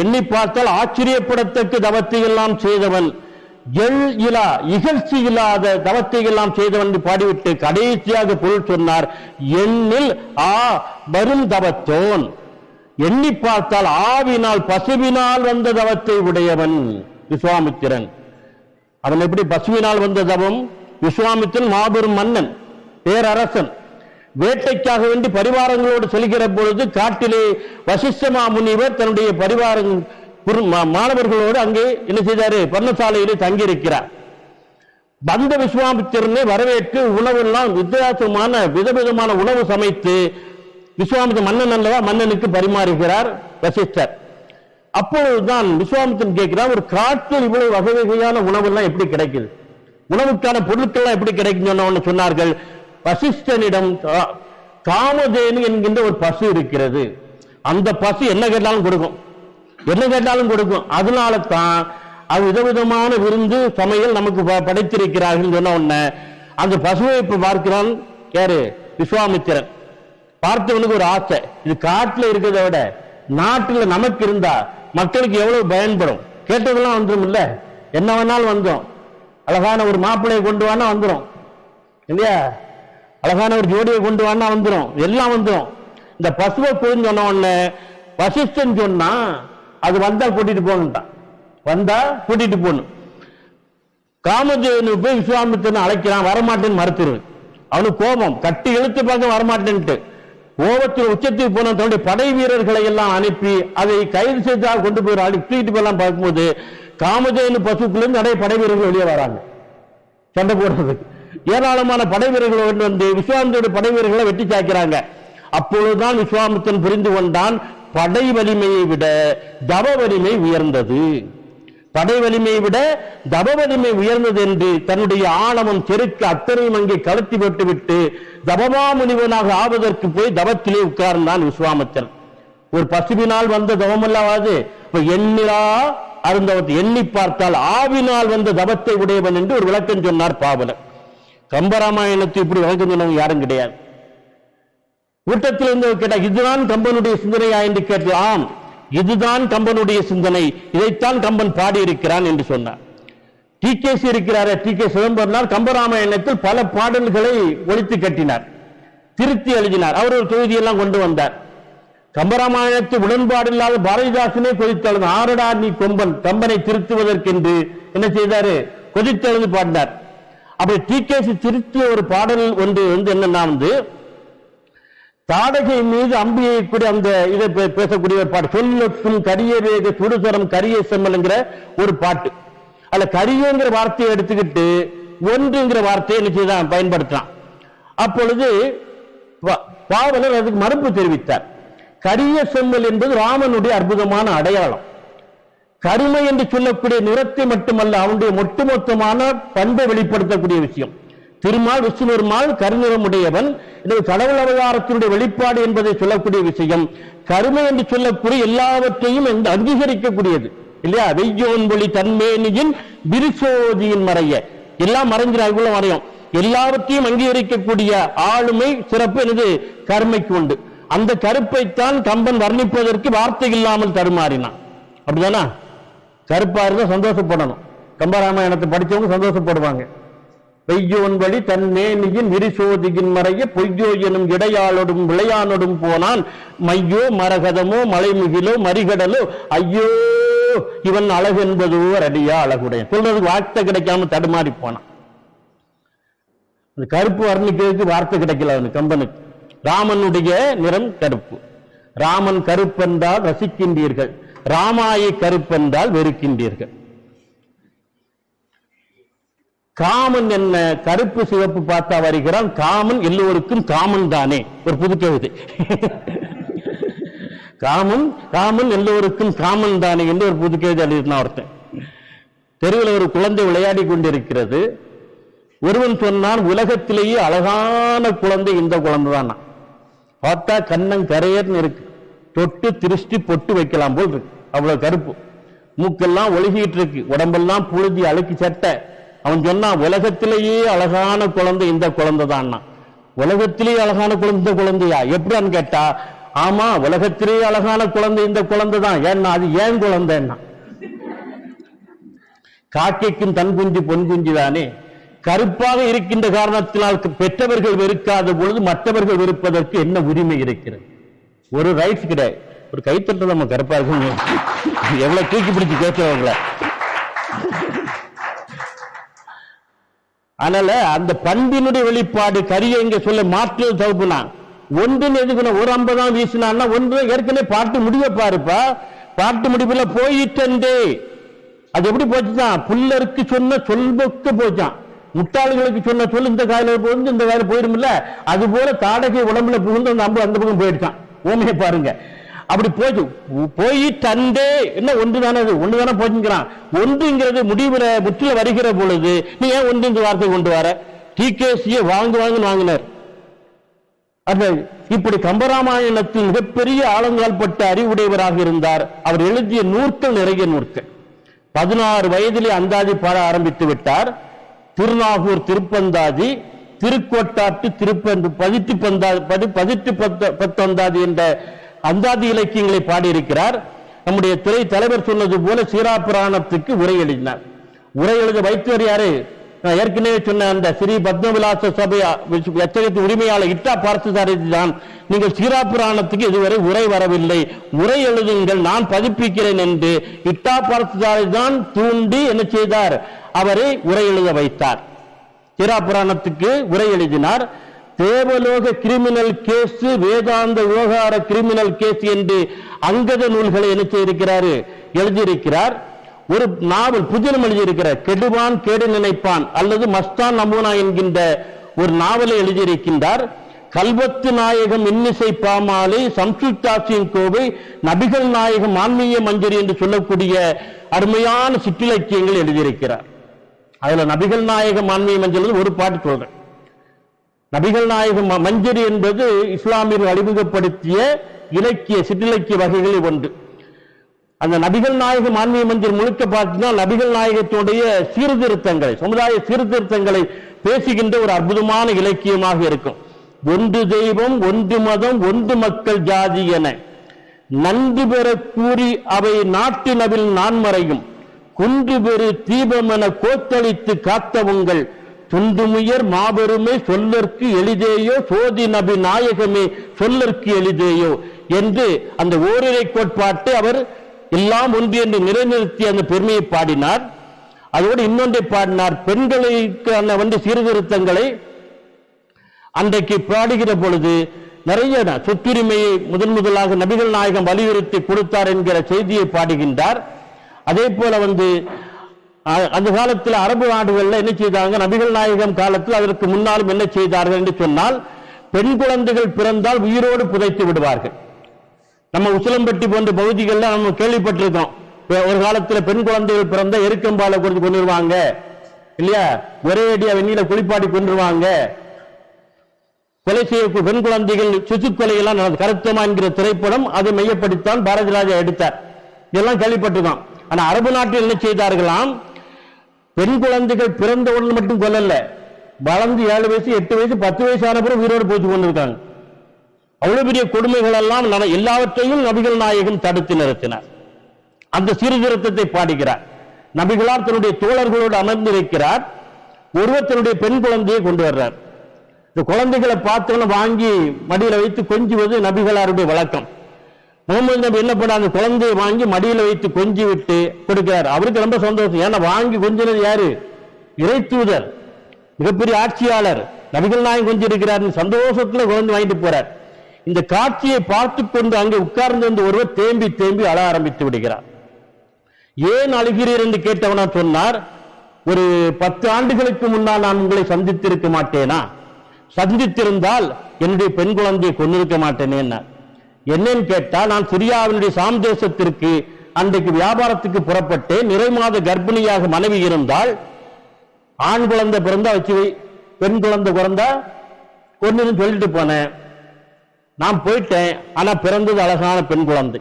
எண்ணி பார்த்தால் ஆச்சரியப்படத்தக்க தவத்தை எல்லாம் செய்தவன். எள் இலா, இகழ்ச்சி இல்லாத தவத்தை எல்லாம் செய்தவன் என்று பாடிவிட்டு கடைசியாக பொருள் சொன்னார். எண்ணில் வரும் தவத்தோன், எண்ணி பார்த்தால் ஆவினால் பசுவினால் வந்த தவத்தை உடையவன் விஸ்வாமித்திரன். அவன் எப்படி பசுவினால் வந்த தவம்? விஸ்வாமித்திரன் மாபெரும் மன்னன், பேரரசன். வேட்டைக்காக வேண்டி பரிவாரங்களோடு செல்கிற பொழுது காட்டிலே வசிஷ்ட முனிவர் தன்னுடைய மாணவர்களோடு அங்கே என்ன செய்தாரு, பர்ணசாலையிலே தங்கியிருக்கிறார். வந்த விஸ்வாமித்திரனை வரவேற்று உணவெல்லாம் வித்தியாசமான விதவிதமான உணவு சமைத்து விஸ்வாமித்திர மன்னன் அல்லவா, மன்னனுக்கு பரிமாறுகிறார் வசிஷ்டர். அப்பொழுதுதான் விஸ்வாமித்திரன் கேட்கிறார், ஒரு காட்டில் இவ்வளவு வகை வகையான உணவெல்லாம் எப்படி கிடைக்குது, உணவுக்கான பொருட்கள் எப்படி கிடைக்கும் சொன்னார்கள். வசிஷ்டனிடம் காமதேனு என்கின்ற ஒரு பசு இருக்கிறது, அந்த பசு என்ன கேட்டாலும் கொடுக்கும், என்ன கேட்டாலும் கொடுக்கும். அதனால தான் அது விதவிதமான விருந்து சமையல் நமக்கு படைத்திருக்கிறார்கள் சொன்ன உடனே அந்த பசுவை இப்ப பார்க்கிறான் யாரு, விஸ்வாமித்திரன். பார்த்தவனுக்கு ஒரு ஆசை, இது காட்டுல இருக்கிறத விட நாட்டுல நமக்கு இருந்தா மக்களுக்கு எவ்வளவு பயன்படும். கேட்டதெல்லாம் வந்துடும் இல்ல, என்ன வேணாலும் வந்தோம். அழகான ஒரு மாப்பிள்ளையை கொண்டு வானா வந்துடும் இல்லையா, அழகான ஒரு ஜோடியை கொண்டு வானா வந்துடும், எல்லாம் வந்துடும். இந்த பசுவை கொடுன்னு சொன்ன உடனே வசிஷ்டன் சொன்னா அது வந்தா கூட்டிட்டு போகணும்ட்டான், வந்தா கூட்டிட்டு போகணும். காமதேவனு போய் விஸ்வாமித்திரன் அழைக்கிறான், வரமாட்டேன்னு மறுத்துருவேன். அவனுக்கு கோபம், கட்டி இழுத்து பார்க்க வரமாட்டேன்ட்டு கோபத்தில் உச்சத்துக்கு போன தன்னுடைய படை வீரர்களை எல்லாம் அனுப்பி அதை கைது செய்தால் கொண்டு போய் தூக்கிட்டு போயெல்லாம் பார்க்கும்போது காமதேவனு பசுக்குள்ள நிறைய படை வீரர்கள் வெளியே வராங்க சண்டை போடுறதுக்கு. ஏராளமான படை வீரர்கள் வந்து விஸ்வாமித்திரனுடைய படை வீரர்களை வெட்டி சாய்க்கிறாங்க. அப்பொழுதுதான் விஸ்வாமித்திரன் புரிந்து கொண்டான், படை வலிமையை விட தவ வலிமை உயர்ந்தது, படை வலிமையை விட தவ வலிமை உயர்ந்தது என்று தன்னுடைய ஆணவம் செருக்கு அத்தனையும் அங்கே கலத்தி விட்டு தவமா முனிவனாக ஆவதற்கு போய் தவத்திலே உட்கார்ந்தான் விஸ்வாமித்திரன். ஒரு பசுவினால் வந்த தவமல்லாவது எண்ணிலா அருந்தவத்தை எண்ணி பார்த்தால் ஆவினால் வந்த தவத்தை உடையவன் என்று ஒரு விளக்கம் சொன்னார் பாவலர். கம்பராமாயணத்தை இப்படி விளக்கம் சொன்னவங்க யாரும் கிடையாது. கூட்டத்தில் இருந்து கேட்டா இதுதான் கம்பனுடைய சிந்தனையா என்று கேட்டு, ஆம் இதுதான் கம்பனுடைய சிந்தனை, இதைத்தான் கம்பன் பாடியிருக்கிறான் என்று சொன்னார். டிகேசி இருக்கிறாரே, டி.கே. சிதம்பரனார் கம்பராமாயணத்தில் பல பாடல்களை ஒழித்து கட்டினார், திருத்தி எழுதினார். அவர் ஒரு தொகுதியெல்லாம் கொண்டு வந்தார். கம்பராமாயணத்து உடன்பாடு இல்லாத பாரதிதாசனே கொதித்தெழுது, ஆரடா நீ கொம்பன் கம்பனை திருத்துவதற்கென்று என்ன செய்தாரு, கொதித்தெழுந்து பாடினார். அப்படி டிகேசி திருத்திய ஒரு பாடல் ஒன்று என்னன்னா தாடகை மீது அம்பியை கூட அந்த இதை பேசக்கூடிய ஒரு பாட்டு, சொல்லொக்கும் கரிய வேக சுடுசரம் கரிய செம்மல் என்கிற ஒரு பாட்டு. அல்ல கரியங்கிற வார்த்தையை எடுத்துக்கிட்டு ஒன்றுங்கிற வார்த்தையை நிச்சயம் பயன்படுத்தலாம். அப்பொழுது பாவலர் அதுக்கு மறுப்பு தெரிவித்தார். கரிய செம்மல் என்பது ராமனுடைய அற்புதமான அடையாளம். கருமை என்று சொல்லக்கூடிய நிறத்தை மட்டுமல்ல, அவனுடைய ஒட்டுமொத்தமான பண்பை வெளிப்படுத்தக்கூடிய விஷயம். திருமால் விஷ்ணுமால் கருநிறமுடையவன், கடவுள் அவதாரத்தினுடைய வெளிப்பாடு என்பதை சொல்லக்கூடிய விஷயம். கருமை என்று சொல்லக்கூடிய எல்லாவற்றையும் அங்கீகரிக்கக்கூடியது இல்லையா? வெய்யோன் ஒளி தன்மேனியின் விரிசோதியின் மறைய, எல்லாம் மறைஞ்சிருக்குள்ள மறையும், எல்லாவற்றையும் அங்கீகரிக்கக்கூடிய ஆளுமை சிறப்பு எனது கருமைக்கு உண்டு. அந்த கருப்பைத்தான் கம்பன் வர்ணிப்பதற்கு வார்த்தை இல்லாமல் தடுமாறினான். அப்படிதானா? கருப்பா இருந்தா சந்தோஷப்படணும். கம்பராமாயணத்தை படிச்சவங்க சந்தோஷப்படுவாங்க. பெய்யோன் வழி தன் மேனியின் விரிசோதியின் மறைய பொய்யோ எனும் இடையாளோடும் விளையானோடும் போனான், மையோ மரகதமோ மலைமுகிலோ மறிகடலோ ஐயோ இவன் அழகு என்பதோ அடியா அழகுடைய. சொல்றதுக்கு வார்த்தை கிடைக்காம தடுமாறி போனான். கருப்பு வர்ணிக்கிறதுக்கு வார்த்தை கிடைக்கல அவனுக்கு, கம்பனுக்கு. ராமனுடைய நிறம் கருப்பு. ராமன் கருப்பென்றால் ரசிக்கின்றீர்கள், ராமாயை கருப்பென்றால் வெறுக்கின்றீர்கள். காமன் என்ன, கருப்பு சிவப்பு பார்த்தா வருகிறான், காமன் எல்லோருக்கும் காமன் தானே. ஒரு புது கவிதை. காமன் காமன் எல்லோருக்கும் காமன் தானே என்று ஒரு புது கவிதை எழுதினான் ஒருத்தன். தெருவில் ஒரு குழந்தை விளையாடி கொண்டிருக்கிறது. ஒருவன் சொன்னான், உலகத்திலேயே அழகான குழந்தை இந்த குழந்தை தான். பார்த்தா கண்ணன் கரையர்னு இருக்கு, தொட்டு திருஷ்டி பொட்டு வைக்கலாம் போல் இருக்கு, அவ்வளவு கருப்பு. மூக்கெல்லாம் ஒழுகிட்டு இருக்கு, உடம்பெல்லாம் புழுதி அழுக்கி சட்டை. அவன் சொன்னான், உலகத்திலேயே அழகான குழந்தை இந்த குழந்தை தான். உலகத்திலேயே அழகான குழந்தை இந்த குழந்தையா எப்படின்னு கேட்டா, ஆமா உலகத்திலேயே அழகான குழந்தை இந்த குழந்தை தான். ஏன்னா அது ஏன் குழந்தைன்னா, காக்கைக்கும் தன் குஞ்சு பொன் குஞ்சு தானே. கருப்பாக இருக்கின்ற காரணத்தினால் பெற்றவர்கள் வெறுக்காத பொழுது மற்றவர்கள் வெறுப்பதற்கு என்ன உரிமை இருக்கிறது? ஒரு ரைட்ஸ் கிடையாது. ஒரு கைத்தட்ட நம்ம கருப்பா இருக்கும், எவ்வளவு தூக்கி பிடிச்சு பேசுறவங்கள. அதனால அந்த பண்பினுடைய வெளிப்பாடு கரிய இங்க சொல்ல மாற்று தகுப்புனா ஒன்றுன்னு எதுக்குன்னா, ஒரு 50 வீசினான்னா ஒன்று ஏற்கனவே பாட்டு முடிவை பாருப்பா. பாட்டு முடிவுல போயிட்டே அது எப்படி போச்சுதான், புல்லருக்கு சொன்ன சொல்பொக்க போச்சான், முட்டாள்களுக்கு சொன்ன சொல் இந்த காயில போயிருந்து இந்த காயில போயிடும்ல. அது போல தாடகை உடம்புல புகுந்து அந்த அந்த பக்கம் போயிடுச்சான். ஓமையை பாருங்க, அப்படி போச்சு. போயிட்டே என்ன ஒன்றுதானே, அது ஒன்றுதானே போச்சுங்கிறான். ஒன்றுங்கிறது முடிவுல முற்றில வருகிற பொழுது நீ ஏன் ஒன்று இந்த வார்த்தை கொண்டு வர? டிகேசியை வாங்குன்னு வாங்கினார். இப்படி கம்பராமாயணத்தில் மிகப்பெரிய ஆழங்கால் பட்ட அறிவுடையவராக இருந்தார். அவர் எழுதிய நூற்கள் நிறைய நூற்கள். 16 வயதிலே அந்தாதி பாட ஆரம்பித்து விட்டார். திருநாகூர் திருப்பந்தாதி, திருக்கோட்டாட்டு பதிட்டு பத்தந்தாதி என்ற அந்தாதி இலக்கியங்களை பாடியிருக்கிறார். நம்முடைய துறை தலைவர் சொன்னது போல சீரா புராணத்துக்கு உரை எழுதினார். உரை எழுத வைத்தவர் யாரு? நான் ஏற்கனவே சொன்ன அந்த ஸ்ரீ பத்மவிலாச சபை எச்சகத்தின் உரிமையாளர் இட்டா பார்த்தசாரதி தான், நீங்கள் சீரா புராணத்துக்கு இதுவரை உரை வரவில்லை, உரை எழுதுங்கள், நான் பதிப்பிக்கிறேன் என்று இட்டா பார்த்தசாரதி தான் தூண்டி என்ன செய்தார், அவரை உரை எழுத வைத்தார். சீரா புராணத்துக்கு உரை எழுதினார். தேவலோக கிரிமினல் கேஸ், வேதாந்த விவகார கிரிமினல் கேஸ் என்று அங்கத நூல்களை என்ன செய்திருக்கிறார், எழுதியிருக்கிறார். ஒரு நாவல் புதினம் எழுதியிருக்கிறார், கெடுவான் கேடு நினைப்பான் அல்லது மஸ்தான் நமூனா என்கின்ற ஒரு நாவலை எழுதியிருக்கின்றார். கல்வத்து நாயகம் இன்னிசை பாமாலை, சம்சுத்தாசியின் கோவை, நபிகள் நாயகம் ஆன்மீக மஞ்சரி என்று சொல்லக்கூடிய அருமையான சிற்றிலக்கியங்கள் எழுதியிருக்கிறார். அதுல நபிகள் நாயகம் ஆன்மீக மஞ்சள் ஒரு பாட்டு சொல்றேன். நபிகள் நாயகம் மஞ்சரி என்பது இஸ்லாமியர்கள் அறிமுகப்படுத்திய இலக்கிய சிற்றிலக்கிய வகைகளில் ஒன்று. அந்த நபிகள் நாயகம் ஆன்மீக மஞ்சள் முழுக்க பார்த்தீங்கன்னா நபிகள் நாயகத்துடைய சீர்திருத்தங்களை, சமுதாய சீர்திருத்தங்களை பேசுகின்ற ஒரு அற்புதமான இலக்கியமாக இருக்கும். ஒன்று தெய்வம், ஒன்று மதம், ஒன்று மக்கள் ஜாதி என நன்கு பெற கூறி அவை நாட்டு நபில் நான்மறையும் குன்று பெரு தீபம் என கோத்தளித்து காத்தவுங்கள் துண்டுமுயர் மாபெருமை சொல்லற்கு எளிதேயோ சோதி நபி நாயகமே சொல்லற்கு எளிதேயோ என்று அந்த ஓரிரை கோட்பாட்டை அவர் எல்லாம் ஒன்று என்று நிலைநிறுத்தி அந்த பெருமையை பாடினார். அதோடு இன்னொன்றை பாடினார். பெண்களுக்கான சீர்திருத்தங்களை அன்றைக்கு பாடுகிற பொழுது நிறைய சொத்துரிமையை முதலாக நபிகள் நாயகம் வலியுறுத்தி கொடுத்தார் என்கிற செய்தியை பாடுகின்றார். அதே போல அந்த காலத்தில் அரபு நாடுகள்ல என்ன செய்தாங்க, நபிகள் நாயகம் காலத்தில் அதற்கு முன்னாலும் என்ன செய்தார்கள் என்று சொன்னால், பெண் குழந்தைகள் பிறந்தால் உயிரோடு புதைத்து விடுவார்கள். நம்ம உசிலம்பட்டி போன்ற பகுதிகளில் நம்ம கேள்விப்பட்டிருக்கோம், ஒரு காலத்தில் பெண் குழந்தைகள் பிறந்த எருக்கம்பாலை கொடுத்து கொண்டுருவாங்க இல்லையா, ஒரே அடியா வெண்ணில குளிப்பாட்டி கொண்டுருவாங்க, கொலை செய்ய பெண் குழந்தைகள் சிசு கொலை எல்லாம் நடந்தது. கருத்தமா என்கிற திரைப்படம் அதை மையப்படுத்தான் பாரதி ராஜா எடுத்தார். இதெல்லாம் கேள்விப்பட்டிருக்கோம். ஆனா அரபு நாட்டில் என்ன செய்தார்களாம், பெண் குழந்தைகள் பிறந்தவுடன் மட்டும் கொல்லல, வளர்ந்து 7 வயசு 8 வயசு 10 வயசு ஆன பிறகு உயிரோடு போச்சு கொண்டிருக்காங்க. அவ்வளவு பெரிய கொடுமைகள் எல்லாம் எல்லாவற்றையும் நபிகள் நாயகம் தடுத்து நிறுத்தினார். அந்த சீர்திருத்தத்தை பாடுகிறார். நபிகளார் தன்னுடைய தோழர்களோடு அமர்ந்திருக்கிறார். ஒருவர் தன்னுடைய பெண் குழந்தையை கொண்டு வர்றார். இந்த குழந்தைகளை பார்த்தோன்னு வாங்கி மடியில வைத்து கொஞ்சுவது நபிகளாருடைய வழக்கம். முகமது நபி என்ன பண்ண, அந்த குழந்தையை வாங்கி மடியில வைத்து கொஞ்சி விட்டு கொடுக்கிறார். அவருக்கு ரொம்ப சந்தோஷம். ஏன்னா வாங்கி கொஞ்சினது யாரு, இறை தூதர், மிகப்பெரிய ஆட்சியாளர், நபிகள் நாயகம் கொஞ்சி இருக்கிறார். சந்தோஷத்துல குழந்தை வாங்கிட்டு போறார். இந்த காட்சியை பார்த்து கொண்டு அங்கே உட்கார்ந்து ஒருவர் தேம்பி தேம்பி அழ ஆரம்பித்து விடுகிறார். ஏன் அழுகிறீர் என்று கேட்டவனா சொன்னார், ஒரு 10 ஆண்டுகளுக்கு முன்னால் நான் உங்களை சந்தித்திருக்க மாட்டேனா, சந்தித்திருந்தால் என்னுடைய பெண் குழந்தையை கொண்டிருக்க மாட்டேனே. என்னன்னு கேட்டால், நான் சிரியாவினுடைய சாம் தேசத்திற்கு அன்றைக்கு வியாபாரத்துக்கு புறப்பட்டேன். நிறைமாத கர்ப்பிணியாக மனைவி இருந்தால், ஆண் குழந்தை பிறந்தா வச்சு பெண் குழந்தை பிறந்தா கொண்டு சொல்லிட்டு போனேன். நான் போயிட்டேன். ஆனா பிறந்தது அழகான பெண் குழந்தை.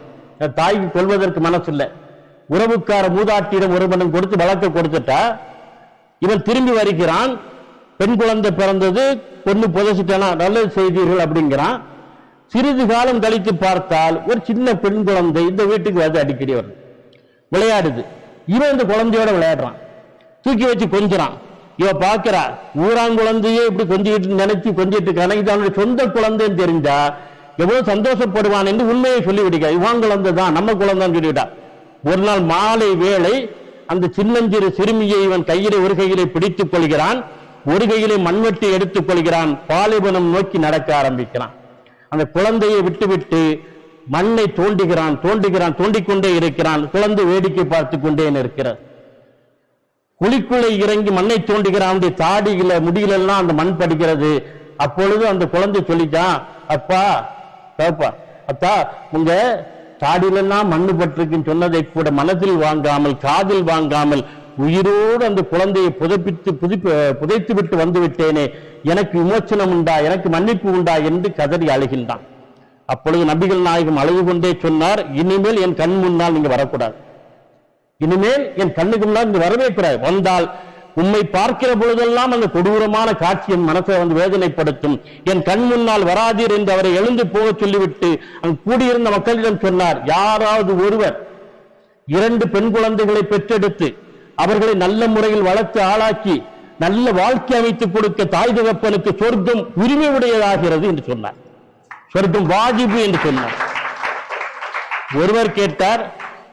தாய்க்கு கொள்வதற்கு மனசு இல்லை. உறவுக்கார மூதாட்டியிடம் ஒருவனும் கொடுத்து வழக்க கொடுத்துட்டா, இவன் திரும்பி வருகிறான். பெண் குழந்தை பிறந்தது, பொண்ணு புதைச்சிட்டானா, நல்லது செய்தீர்கள் அப்படிங்கிறான். சிறிது காலம் கழித்து பார்த்தால் ஒரு சின்ன பெண் குழந்தை இந்த வீட்டுக்கு வந்து அடிக்கடி வருது, விளையாடுது. இவன் இந்த குழந்தையோட விளையாடுறான், தூக்கி வச்சு கொஞ்சறான். இவ பார்க்கிறா, ஊராங்குழந்தையே இப்படி கொஞ்சிட்டு நினைச்சு கொஞ்சிட்டு கணக்கு அவனுடைய சொந்த குழந்தைன்னு தெரிஞ்சா எவ்வளவு சந்தோஷப்படுவான் என்று உண்மையை சொல்லிவிடுங்க. இவான் குழந்தை தான், நம்ம குழந்தைன்னு சொல்லிவிட்டா. ஒரு நாள் மாலை வேளை அந்த சின்னஞ்சிறு சிறுமியை இவன் ஒரு கையிலே பிடித்துக் கொள்கிறான், ஒரு கையிலே மண்வெட்டி எடுத்துக் கொள்கிறான். பாலைவனம் நோக்கி நடக்க ஆரம்பிக்கிறான். அந்த குழந்தையை விட்டுவிட்டு மண்ணை தோண்டுகிறான், தோண்டிக்கொண்டே இருக்கிறான். குழந்தை வேடிக்கை பார்த்து கொண்டே இருக்கிறார். குழிக்குள்ளே இறங்கி மண்ணை தோண்டுகிறான். தாடியில முடியிலெல்லாம் அந்த மண் படிக்கிறது. அப்பொழுது அந்த குழந்தை சொல்லிட்டான், அப்பா அத்தா, உங்க தாடியிலெல்லாம் மண்ணு பட்டிருக்குன்னு சொன்னதை கூட மனதில் வாங்காமல் காதில் வாங்காமல் உயிரோடு அந்த குழந்தையை புதைத்து விட்டு வந்து விட்டேனே, எனக்கு விமோச்சனம் உண்டா, எனக்கு மன்னிப்பு உண்டா என்று கதறி அழுகின்றான். அப்பொழுது நபிகள் நாயகம் அழுது கொண்டே சொன்னார், இனிமேல் என் கண் முன்னால் நீங்க வரக்கூடாது, இனிமேல் என் கண்ணுக்கு முன்னால் நீங்க வரவே கூடாது. வந்தால் உம்மை பார்க்கிற பொழுதெல்லாம் அந்த கொடூரமான காட்சி என் மனசை வேதனைப்படுத்தும். என் கண் முன்னால் வராதீர் என்று அவரை எழுந்து போக சொல்லிவிட்டு அங்கு கூடியிருந்த மக்களிடம் சொன்னார், யாராவது ஒருவர் 2 பெண் குழந்தைகளை பெற்றெடுத்து அவர்களை நல்ல முறையில் வளர்த்து ஆளாக்கி நல்ல வாழ்க்கை அமைத்துக் கொடுக்க தாய் தகப்பனுக்கு சொர்க்கம் உரிமை உடையதாகிறது என்று சொன்னார். சொர்க்கம் வாஜிபு என்று சொன்னார். ஒருவர் கேட்டார்,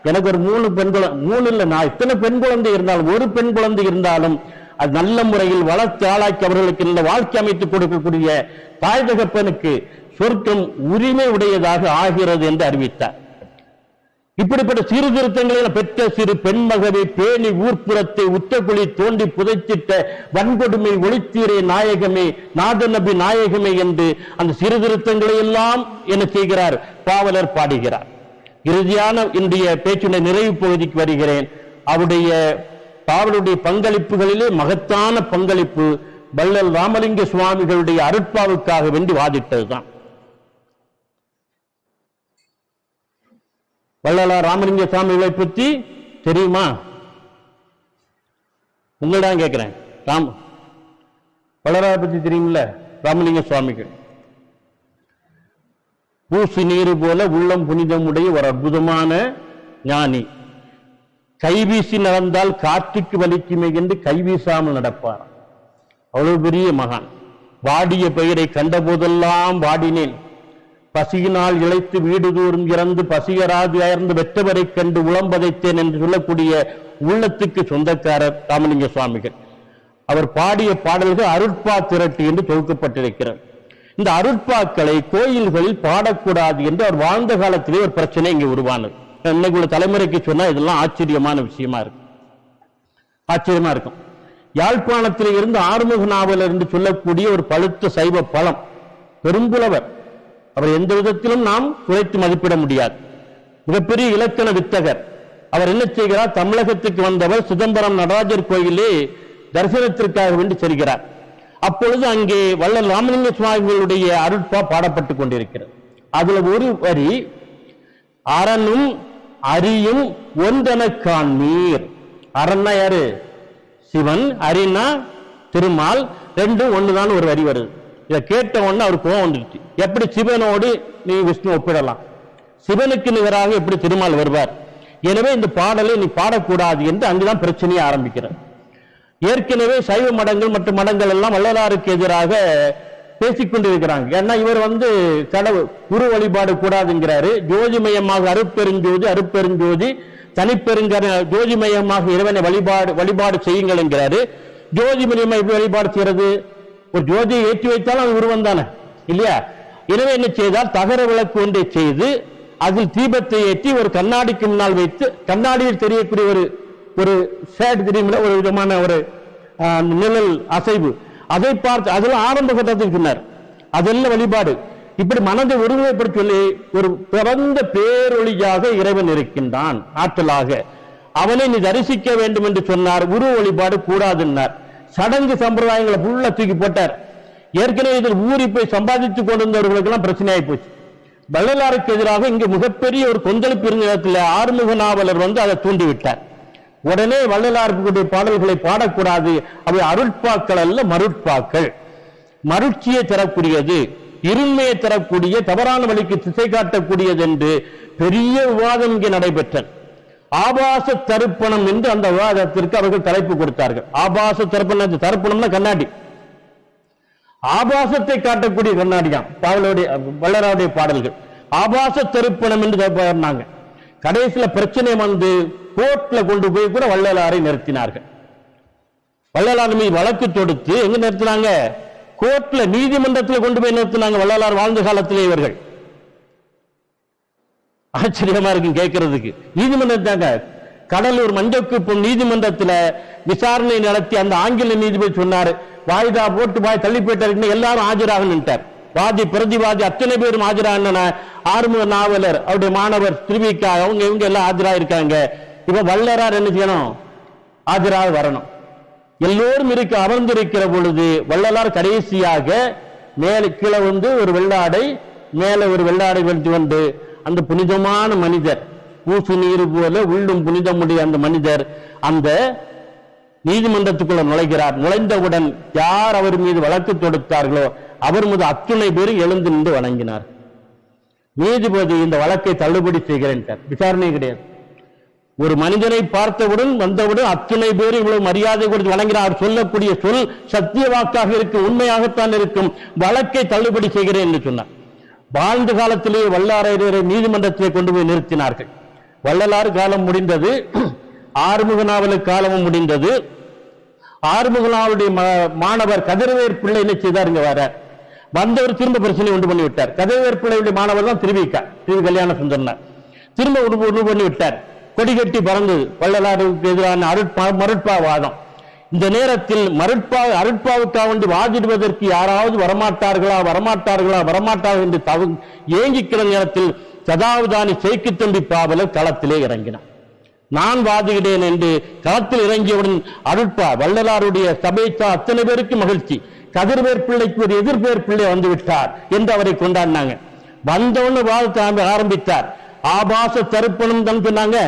எனக்கு ஒரு 3 பெண் குழந்தை, 3 இல்ல, நான் இத்தனை பெண் குழந்தை இருந்தாலும், ஒரு பெண் குழந்தை இருந்தாலும் அது நல்ல முறையில் வளர்த்து ஆளாக்கி அவர்களுக்கு நல்ல வாழ்க்கை அமைத்துக் கொடுக்கக்கூடிய தாய் தகப்பனுக்கு சொர்க்கம் உரிமை உடையதாக ஆகிறது என்று அறிவித்தார். இப்படிப்பட்ட சீர்திருத்தங்களில் பெற்ற சிறு பெண்மகவை பேணி ஊர்ப்புறத்தை உற்றக்குழி தோண்டி புதைத்திட்ட வன்கொடுமை ஒளித்தீரே நாயகமே, நாத நபி நாயகமே என்று அந்த சீர்திருத்தங்களை எல்லாம் என்ன செய்கிறார்? பாவலர் பாடுகிறார். இறுதியான இன்றைய பேச்சுடைய நிறைவு பகுதிக்கு வருகிறேன். அவருடைய பாவலுடைய பங்களிப்புகளிலே மகத்தான பங்களிப்பு வள்ளல் ராமலிங்க சுவாமிகளுடைய அருட்பாவுக்காக வேண்டி வாதிட்டதுதான். வள்ளலார் ராமலிங்க சுவாமிகளை பற்றி தெரியுமா? உங்களிடம் கேட்கிறேன். வள்ளலாரை பற்றி தெரியுமில்ல? ராமலிங்க சுவாமிகள் பூசி நீரு போல உள்ளம் புனிதமுடைய ஒரு அற்புதமான ஞானி. கைவீசி நடந்தால் காற்றுக்கு வலிக்குமே என்று கைவீசாமல் நடப்பார். அவ்வளவு பெரிய மகான். வாடிய பெயரை கண்ட போதெல்லாம் வாடினேன், பசியினால் இழைத்து வீடு தூரம் இறந்து பசியராது அயர்ந்து வெற்றவரை கண்டு உளம்பதைத்தேன் என்று சொல்லக்கூடிய உள்ளத்துக்கு சொந்தக்காரர் ராமலிங்க சுவாமிகள். அவர் பாடிய பாடல்கள் அருட்பா திரட்டு என்று தொகுக்கப்பட்டிருக்கிறார். இந்த அருட்பாக்களை கோயில்களில் பாடக்கூடாது என்று அவர் வாழ்ந்த காலத்திலே ஒரு பிரச்சனை இங்கே உருவானது. இன்னைக்கு உள்ள தலைமுறைக்கு சொன்னா இதெல்லாம் ஆச்சரியமான விஷயமா இருக்கும். ஆச்சரியமா இருக்கும். யாழ்ப்பாணத்தில் இருந்து ஆறுமுக நாவலர் என்று சொல்லக்கூடிய ஒரு பழுத்த சைவ பழம், பெரும்புலவர். அவர் எந்த விதத்திலும் நாம் குறைத்து மதிப்பிட முடியாது. மிகப்பெரிய இலக்கண வித்தகர். அவர் என்ன செய்கிறார்? தமிழகத்துக்கு வந்தவர் சிதம்பரம் நடராஜர் கோயிலே தரிசனத்திற்காக வேண்டி செல்கிறார். அப்பொழுது அங்கே வள்ளல் ராமலிங்க சுவாமிகளுடைய அருட்பா பாடப்பட்டுக் கொண்டிருக்கிறது. அதுல ஒரு வரி, அரணும் அரியும் ஒன்றென காண்மீர். அரண்னா யாரு? சிவன். அரினா திருமால். ரெண்டும் ஒண்ணுதான் ஒரு வரி வருது. இதை கேட்ட உடனே அவர் கோவம் வந்துருச்சு. எப்படி சிவனோடு நீ விஷ்ணு ஒப்பிடலாம்? சிவனுக்கு நிகராக எப்படி திருமால் வருவார்? எனவே இந்த பாடலை நீ பாடக்கூடாது என்று அங்குதான் பிரச்சனையை ஆரம்பிக்கிறார். ஏற்கனவே சைவ மடங்கள் மற்ற மடங்கள் எல்லாம் வள்ளலாருக்கு எதிராக பேசிக்கொண்டிருக்கிறாங்க. ஏன்னா இவர் கடவுள் குரு வழிபாடு கூடாதுங்கிறாரு. ஜோதிமயமாக அருட்பெருஞ்சோதி, அருட்பெருஞ்சோதி தனிப்பெருங்கர ஜோதிமயமாக இறைவனை வழிபாடு செய்யுங்கள் என்கிறாரு. ஜோதிமயம் வழிபாடு செய்யறது? ஒரு ஜோதியை ஏற்றி வைத்தாலும் அது உருவம் தானே, இல்லையா? எனவே என்ன செய்தால் தகர விளக்கு ஒன்றை செய்து அதில் தீபத்தை ஏற்றி ஒரு கண்ணாடிக்கு முன்னால் வைத்து, கண்ணாடியில் தெரியக்கூடிய ஒரு ஷேட் தெரியுமில்ல, ஒரு விதமான ஒரு நிழல் அசைவு, அதை பார்த்து அதில் ஆரம்ப கட்டத்தில் சொன்னார். அதெல்லாம் வழிபாடு. இப்படி மனதை ஒருமுறைப்படுத்தி சொல்லி ஒரு பிறந்த பேரொளியாக இறைவன் இருக்கின்றான், ஆற்றலாக. அவனை நீ தரிசிக்க வேண்டும் என்று சொன்னார். உருவ வழிபாடு கூடாதுன்னார். சடங்கு சம்பிரதாயங்களை ஃபுல்லா தூக்கி போட்டார். ஏற்கனவே இதில் ஊறி போய் சம்பாதித்துக் கொண்டிருந்தவர்களுக்கு எல்லாம் பிரச்சனை ஆகி போச்சு. வள்ளலாருக்கு எதிராக இங்கு மிகப்பெரிய ஒரு கொந்தளிப்பு இருந்த நேரத்தில் ஆறுமுக நாவலர் அதை தூண்டிவிட்டார். உடனே வள்ளலாருடைய பாடல்களை பாடக்கூடாது, அவை அருட்பாக்கள் அல்ல, மருட்பாக்கள். மருட்சியை தரக்கூடியது, இருண்மையை தரக்கூடிய, தவறான வழிக்கு திசை காட்டக்கூடியது என்று பெரிய விவாதம் இங்கே நடைபெற்றது. ஆபாச தர்ப்பணம் என்று அந்த விவாதத்திற்கு அவர்கள் தலைப்பு கொடுத்தார்கள். ஆபாச தர்ப்பணம், தர்ப்பணம்னா கண்ணாடி, ஆபாசத்தை காட்டக்கூடிய கண்ணாடியாம் வள்ளலாருடைய பாடல்கள். ஆபாச தர்ப்பணம் என்று சொன்னாங்க. கடைசியில பிரச்சனை கோர்ட்ல கொண்டு போய் கூட வள்ளலாரை நிறுத்தினார்கள். வள்ளலார் மீது வழக்கு தொடுத்து எங்க நிறுத்தினாங்க? கோர்ட்ல, நீதிமன்றத்தில் கொண்டு போய் நிறுத்தினாங்க. வள்ளலார் வாழ்ந்த காலத்திலே இவர்கள். ஆச்சரியமா இருக்கும் கேட்கறதுக்கு. நீதிமன்றம் கடலூர் மஞ்சக்குப்பம் நீதிமன்றத்தில் விசாரணை நடத்தி அந்த ஆங்கில நீதிபதி சொன்னார், வாய்தா போட்டு தள்ளி போயிட்டார், எல்லாரும் ஆஜராகணுட்டார். வாதி பிரதிவாதி அத்தனை பேரும் ஆஜராக, ஆறுமுக நாவலர் அவருடைய மாணவர் திருவிக்கா இவங்க எல்லாம் ஆஜராயிருக்காங்க. இப்ப வள்ளலார் என்ன செய்யணும்? ஆஜராக வரணும். எல்லோரும் அமர்ந்திருக்கிற பொழுது வள்ளலார் கடைசியாக மேல கீழே ஒரு வெள்ளாடை, மேல ஒரு வெள்ளாடை வெளுத்து கொண்டு அந்த புனிதமான மனிதர், பூசு நீர் போல உள்ளும் புனிதமுடைய அந்த மனிதர் அந்த நீதிமன்றத்துக்குள்ள நுழைகிறார். நுழைந்தவுடன் யார் அவர் மீது வழக்கு தொடுத்தார்களோ அவர் மீது அத்துணை பேரும் எழுந்து நின்று வணங்கினார். நீதிபதி இந்த வழக்கை தள்ளுபடி செய்கிறேன், விசாரணை கிடையாது. ஒரு மனிதனை பார்த்தவுடன் வந்தவுடன் அத்தனை பேர் இவ்வளவு மரியாதை கொடுத்து வழங்கினார். சொல்லக்கூடிய சொல் சத்திய வாக்காக இருக்கும், உண்மையாகத்தான் இருக்கும். வழக்கை தள்ளுபடி செய்கிறேன் என்று சொன்னார். வாழ்ந்த காலத்திலேயே வல்லாரையரை நீதிமன்றத்திலே கொண்டு போய் நிறுத்தினார்கள். வள்ளலார் காலம் முடிந்தது, ஆறுமுக நாவலு காலமும் முடிந்தது. ஆறுமுக நாவலுடைய மாணவர் கதிரவேர் பிள்ளை என்ன செய்தாருங்க, வர வந்தவர் திரும்ப பிரச்சனை உண்டு பண்ணி விட்டார். கதிரவேர் பிள்ளையுடைய மாணவர் தான் திரு கல்யாண சுந்தரனார். திரும்ப உண்டு பண்ணி விட்டார். கொடி கட்டி பறந்தது வள்ளலாருக்கு எதிரான மருட்பாவாதம். இந்த நேரத்தில் அருட்பாவுக்காக வேண்டி வாதிடுவதற்கு யாராவது வரமாட்டார்களா என்று ஏங்கிக்கிற நேரத்தில் சதாவதானி சேக்கு தம்பி பாவலர் களத்திலே இறங்கினார். நான் வாதிடுகிறேன் என்று களத்தில் இறங்கியவுடன் வள்ளலாருடைய சபைச்சா அத்தனை பேருக்கு மகிழ்ச்சி. கதிர்வேர் பிள்ளைக்கு ஒரு எதிர்பேர் பிள்ளை வந்து விட்டார் என்று அவரை கொண்டாடினாங்க. வந்தவொன்னு வாதத்தை ஆரம்பித்தார். ஆபாச தருப்பணம் தான் சொன்னாங்க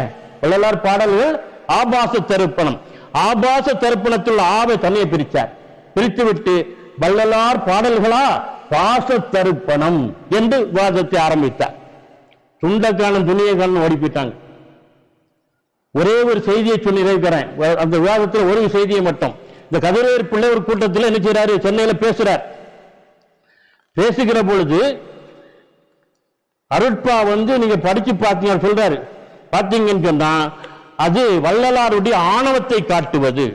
வள்ளலார் பாடல்கள். ஆபாச தருப்பணம், ஆபாச தருப்பணத்தில் ஆவை தனியை பிரித்தார். பிரித்துவிட்டு வள்ளலார் பாடல்களா பாச தருப்பணம் என்று வாதத்தை ஆரம்பித்தார். துண்டக்கான துணியக்கான ஓடி போயிட்டாங்க. ஒரே ஒரு செய்தியை சொல்லி இருக்கிறேன் அந்த விவாதத்தில், ஒரு செய்தியை மட்டும். இந்த கதிரவேர் பிள்ளை ஒரு கூட்டத்தில் என்ன செய்யறாரு, சென்னையில பேசுறார். பேசுகிற பொழுது அருட்பா நீங்க படிச்சு பார்த்தீங்க சொல்றாரு. பார்த்தீங்கன்னு சொன்னா அது வள்ளலாருடைய ஆணவத்தை காட்டுவது.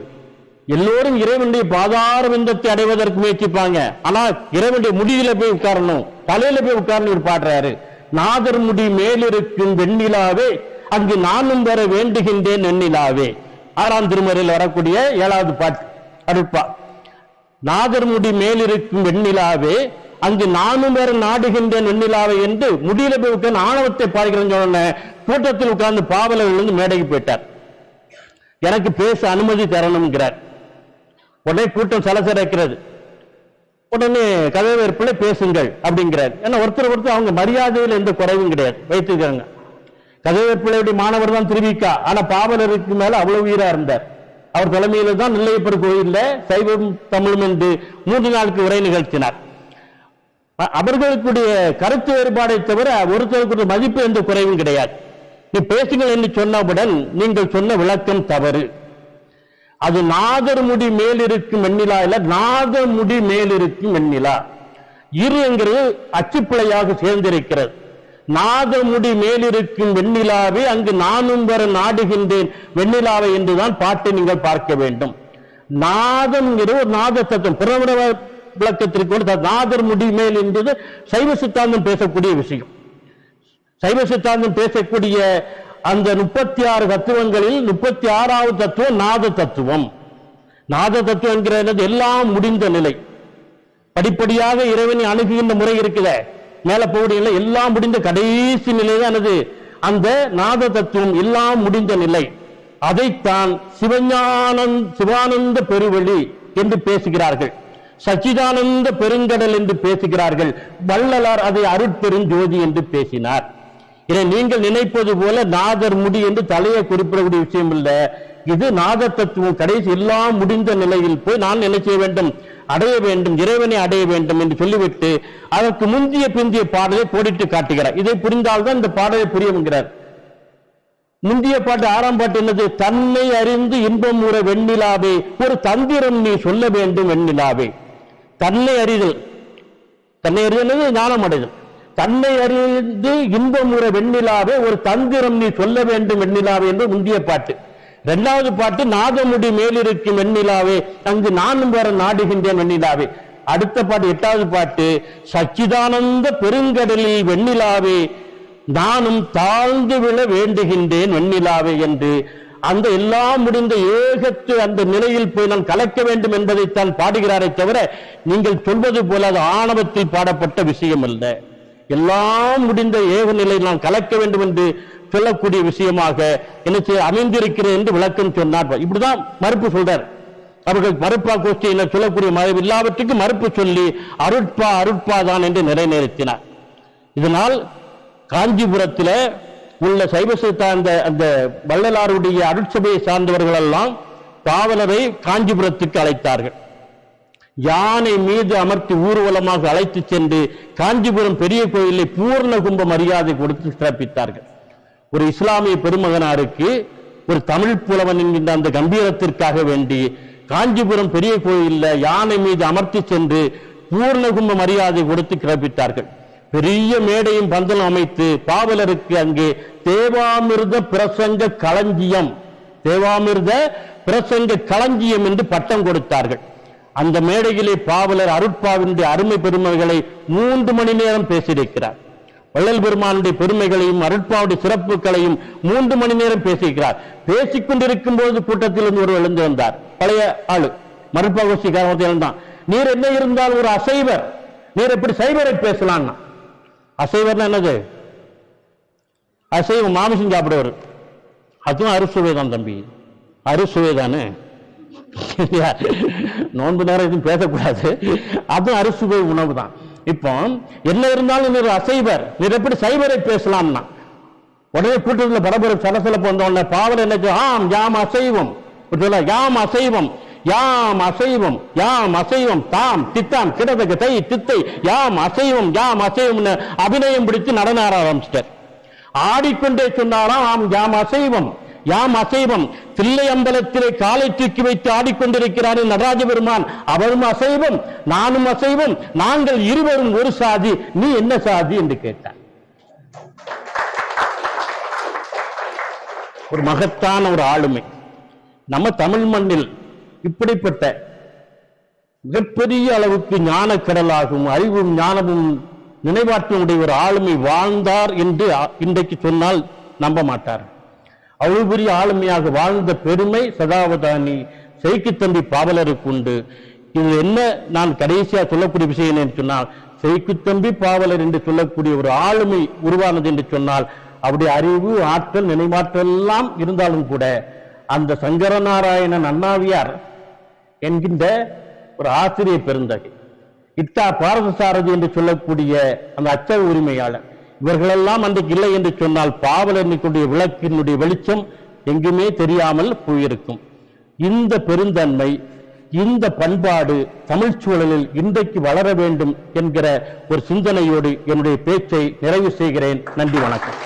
எல்லோரும் இறைவனுடைய பாதார விந்தத்தை அடைவதற்கு முயற்சிப்பாங்க. ஆனா இறைவனுடைய முடியில போய் உட்காரணும், தலையில போய் உட்கார்ந்து பாடுறாரு. நாதர் முடி மேலிருக்கும் வெண்ணிலாவே அங்கு நானும் வர வேண்டுகின்றேன் வெண்ணிலாவே. 6ஆம் திருமுறையில் வரக்கூடிய 7வது பாட்டு அருட்பா. நாதர் முடி மேலிருக்கும் வெண்ணிலாவே அங்கு நானும் வேற நாடுகின்றேன் வெண்ணிலாவை என்று முடியல போய் உட்கார்ந்து ஆணவத்தை பாடுகிறேன்னு கூட்டத்தில் உட்கார்ந்து பாவலர் மேடைக்கு போயிட்டார். எனக்கு பேச அனுமதி தரணுங்கிறார். உடனே கூட்டம் சலசரைக்கிறது. உடனே கதிரவேர் பிள்ளை பேசுங்கள் அப்படிங்கிறார். ஏன்னா ஒருத்தர் அவங்க மரியாதையில் எந்த குறைவும் கிடையாது வைத்திருக்காங்க. கதிரவேர் பிள்ளையுடைய மாணவர் தான் திருவிக்கா. ஆனா பாவலருக்கு மேல அவ்வளவு உயிரா இருந்தார். அவர் தலைமையில தான் நெல்லையப்பர் கோயில்ல சைவம் தமிழும் என்று 3 நாளுக்கு உரை நிகழ்த்தினார். அவர்களுக்குடைய கருத்து வேறுபாடை தவிர ஒருத்தருக்கு மதிப்பு எந்த குறைவும் கிடையாது. நீ பேசுங்கள் என்று சொன்னவுடன் நீங்கள் சொன்ன விளக்கம் தவறு. அது நாதர் முடி மேலிருக்கும் வெண்ணிலா இல்ல, நாதர் முடி மேலிருக்கும் வெண்ணிலா. இரு என்கிறது அச்சுப்பிழையாக சேர்ந்திருக்கிறது. நாதர் முடி மேலிருக்கும் வெண்ணிலாவே அங்கு நானும் வர நாடுகின்றேன் வெண்ணிலாவை என்றுதான் பாட்டை நீங்கள் பார்க்க வேண்டும். நாதம் ஒரு நாத தத்துவம் புறவிட விளக்கத்திற்கு நாதர் முடி மேல் என்பது சைவ சித்தாந்தம் பேசக்கூடிய விஷயம். சைவ சித்தாந்தம் பேசக்கூடிய அந்த 36 தத்துவங்களில் 36வது தத்துவம் நாத தத்துவம். நாத தத்துவம் என்கிறது எல்லாம் முடிந்த நிலை. படிப்படியாக இறைவனை அணுகுகின்ற முறை இருக்குத, மேல போகக்கூடிய எல்லாம் முடிந்த கடைசி நிலை தான் அது அந்த நாத தத்துவம், எல்லாம் முடிந்த நிலை. அதைத்தான் சிவானந்த பெருவெளி என்று பேசுகிறார்கள், சச்சிதானந்த பெருங்கடல் என்று பேசுகிறார்கள். வள்ளலார் அதை அருட்பெருஞ்சோதி என்று பேசினார். இதை நீங்கள் நினைப்பது போல நாதர் முடி என்று தலையை குறிப்பிடக்கூடிய விஷயம் இல்ல. இது நாத தத்துவம் கடைசி எல்லாம் முடிந்த நிலையில் போய் நான் என்ன செய்ய வேண்டும், அடைய வேண்டும், இறைவனை அடைய வேண்டும் என்று சொல்லிவிட்டு அதற்கு முந்திய பிந்திய பாடலை போடிட்டு காட்டுகிறார். இதை புரிந்தால்தான் இந்த பாடலை புரியுங்கிறார். முந்திய பாட்டு 6ஆம் பாட்டு என்னது, தன்னை அறிந்து இன்பம் உற வெண்ணிலாவே ஒரு தந்திரம் நீ சொல்ல வேண்டும் வெண்ணிலாவே. தன்னை அறிதல், தன்னை அறிதல் ஞானம் அடைதல். தன்னை அறிந்து இன்பம் உற வெண்ணிலாவே ஒரு தந்திரம் நீ சொல்ல வேண்டும் வெண்ணிலாவே என்று முந்திய பாட்டு. 2வது பாட்டு நாதமுடி மேலிருக்கும் வெண்ணிலாவே அங்கு நானும் வர நாடுகின்றேன் வெண்ணிலாவே. அடுத்த பாட்டு 8வது பாட்டு சச்சிதானந்த பெருங்கடலில் வெண்ணிலாவே நானும் தாழ்ந்து விழ வேண்டுகின்றேன் வெண்ணிலாவே என்று அந்த எல்லாம் முடிந்த ஏகத்து அந்த நிலையில் போய் நான் கலக்க வேண்டும் என்பதைத்தான் பாடுகிறாரே தவிர நீங்கள் சொல்வது போல அது ஆணவத்தில் பாடப்பட்ட விஷயம் அல்ல. எல்லாம் முடிந்த ஏக நிலையில் நான் கலக்க வேண்டும் என்று சொல்லக்கூடிய விஷயமாக என்ன அமைந்திருக்கிறது என்று விளக்கம் சொன்னார். இப்படிதான் மறுப்பு சொல்றார். அவர்கள் மறுப்பா கோஷ்டியினர் சொல்லக்கூடிய எல்லாவற்றுக்கும் மறுப்பு சொல்லி அருட்பா அருட்பா தான் என்று நிறைநிறுத்தினார். இதனால் காஞ்சிபுரத்தில் உள்ள சைவ சித்தாந்த அந்த வள்ளலாருடைய அருட்சபையை சார்ந்தவர்கள் எல்லாம் பாவலரை காஞ்சிபுரத்துக்கு அழைத்தார்கள். யானை மீது அமர்த்தி ஊர்வலமாக அழைத்து சென்று காஞ்சிபுரம் பெரிய கோயிலை பூர்ண கும்ப மரியாதை கொடுத்து சிறப்பித்தார்கள். ஒரு இஸ்லாமிய பெருமகனாருக்கு ஒரு தமிழ் புலவன் என்கின்ற அந்த கம்பீரத்திற்காக வேண்டி காஞ்சிபுரம் பெரிய கோயிலில் யானை மீது அமர்த்தி சென்று பூர்ணகும்ப மரியாதை கொடுத்து கிளப்பித்தார்கள். பெரிய மேடையும் பந்தலும் அமைத்து பாவலருக்கு அங்கே தேவாமிர்த பிரசங்க களஞ்சியம், தேவாமிர்த பிரசங்க களஞ்சியம் என்று பட்டம் கொடுத்தார்கள். அந்த மேடையிலே பாவலர் அருட்பாவினுடைய அருமை பெருமைகளை 3 மணி நேரம் பேசியிருக்கிறார். வள்ளல் பெருமானுடைய பெருமைகளையும் அருட்பாவுடைய சிறப்புகளையும் 3 மணி நேரம் பேசியிருக்கிறார். பேசிக்கொண்டிருக்கும் போது கூட்டத்தில் இருந்து ஒரு எழுந்து வந்தார். பழைய ஆளு மருட்பாகோஷி காரணத்தில் தான், நீர் என்ன இருந்தால் ஒரு அசைவர், நீர் எப்படி சைவரை பேசலான்னா? அசைவர்னா என்னது? அசைவம் மாமிசம் சாப்பிடுவார். அதுவும் அறுசுவைதான் தம்பி, அறுசுவைதானே. நோன்பு நேரம் எதுவும் பேசக்கூடாது, அதுவும் அறுசுவை உணவு தான். இப்போ என்ன இருந்தாலும் நீர் அசைவர், நீர் எப்படி சைவரை பேசலாம்னா? உடனே கூட்டத்தில் பரபரப்பு சலசலப்பு வந்தோடனே பாவல் என்ன, ஆம் யாம் அசைவம், யாம் அசைவம், யாம் அசைவம், யாம் அசைவம், தாம் தித்தாம் கிடதக தை தித்தை, யாம் அசைவம், யாம் அசைவம் அபிநயம் பிடித்து நடன ஆரம்பிச்சிட்டார். ஆடிக்கொண்டே சொன்னாராம், ஆம் யாம் அசைவம், யாம் அசைவம். தில்லை அம்பலத்திலே காலை தூக்கி வைத்து ஆடிக்கொண்டிருக்கிறார் நடராஜ பெருமான். அவரும் அசைவம், நானும் அசைவம், நாங்கள் இருவரும் ஒரு சாதி, நீ என்ன சாதி என்று கேட்டார். ஒரு மகத்தான ஒரு ஆளுமை. நம்ம தமிழ் மண்ணில் இப்படிப்பட்ட மிகப்பெரிய அளவுக்கு ஞானக்கடலாகும் அறிவும் ஞானமும் நினைவாற்றமுடைய ஒரு ஆளுமை வாழ்ந்தார் என்று இன்றைக்கு சொன்னால் நம்ப மாட்டார். அவ்வளவு பெரிய ஆளுமையாக வாழ்ந்த பெருமை சதாவதானி செய்குத்தம்பி பாவலருக்கு உண்டு. இது என்ன நான் கடைசியா சொல்லக்கூடிய விஷயம் என்று சொன்னால், செய்குத்தம்பி பாவலர் என்று சொல்லக்கூடிய ஒரு ஆளுமை உருவானது என்று சொன்னால், அவருடைய அறிவு ஆற்றல் நினைவாற்றல் எல்லாம் இருந்தாலும் கூட அந்த சங்கரநாராயணன் அண்ணாவியார் என்கின்ற ஒரு ஆசிரியர் பெருந்தகை, இத்தா பாரதசாரதி என்று சொல்லக்கூடிய அந்த அச்சக உரிமையாளர், இவர்களெல்லாம் அன்றைக்கு இல்லை என்று சொன்னால் பாவலனுடைய விளக்கினுடைய வெளிச்சம் எங்குமே தெரியாமல் போயிருக்கும். இந்த பெருந்தன்மை, இந்த பண்பாடு தமிழ் சூழலில் இன்றைக்கு வளர வேண்டும் என்கிற ஒரு சிந்தனையோடு என்னுடைய பேச்சை நிறைவு செய்கிறேன். நன்றி, வணக்கம்.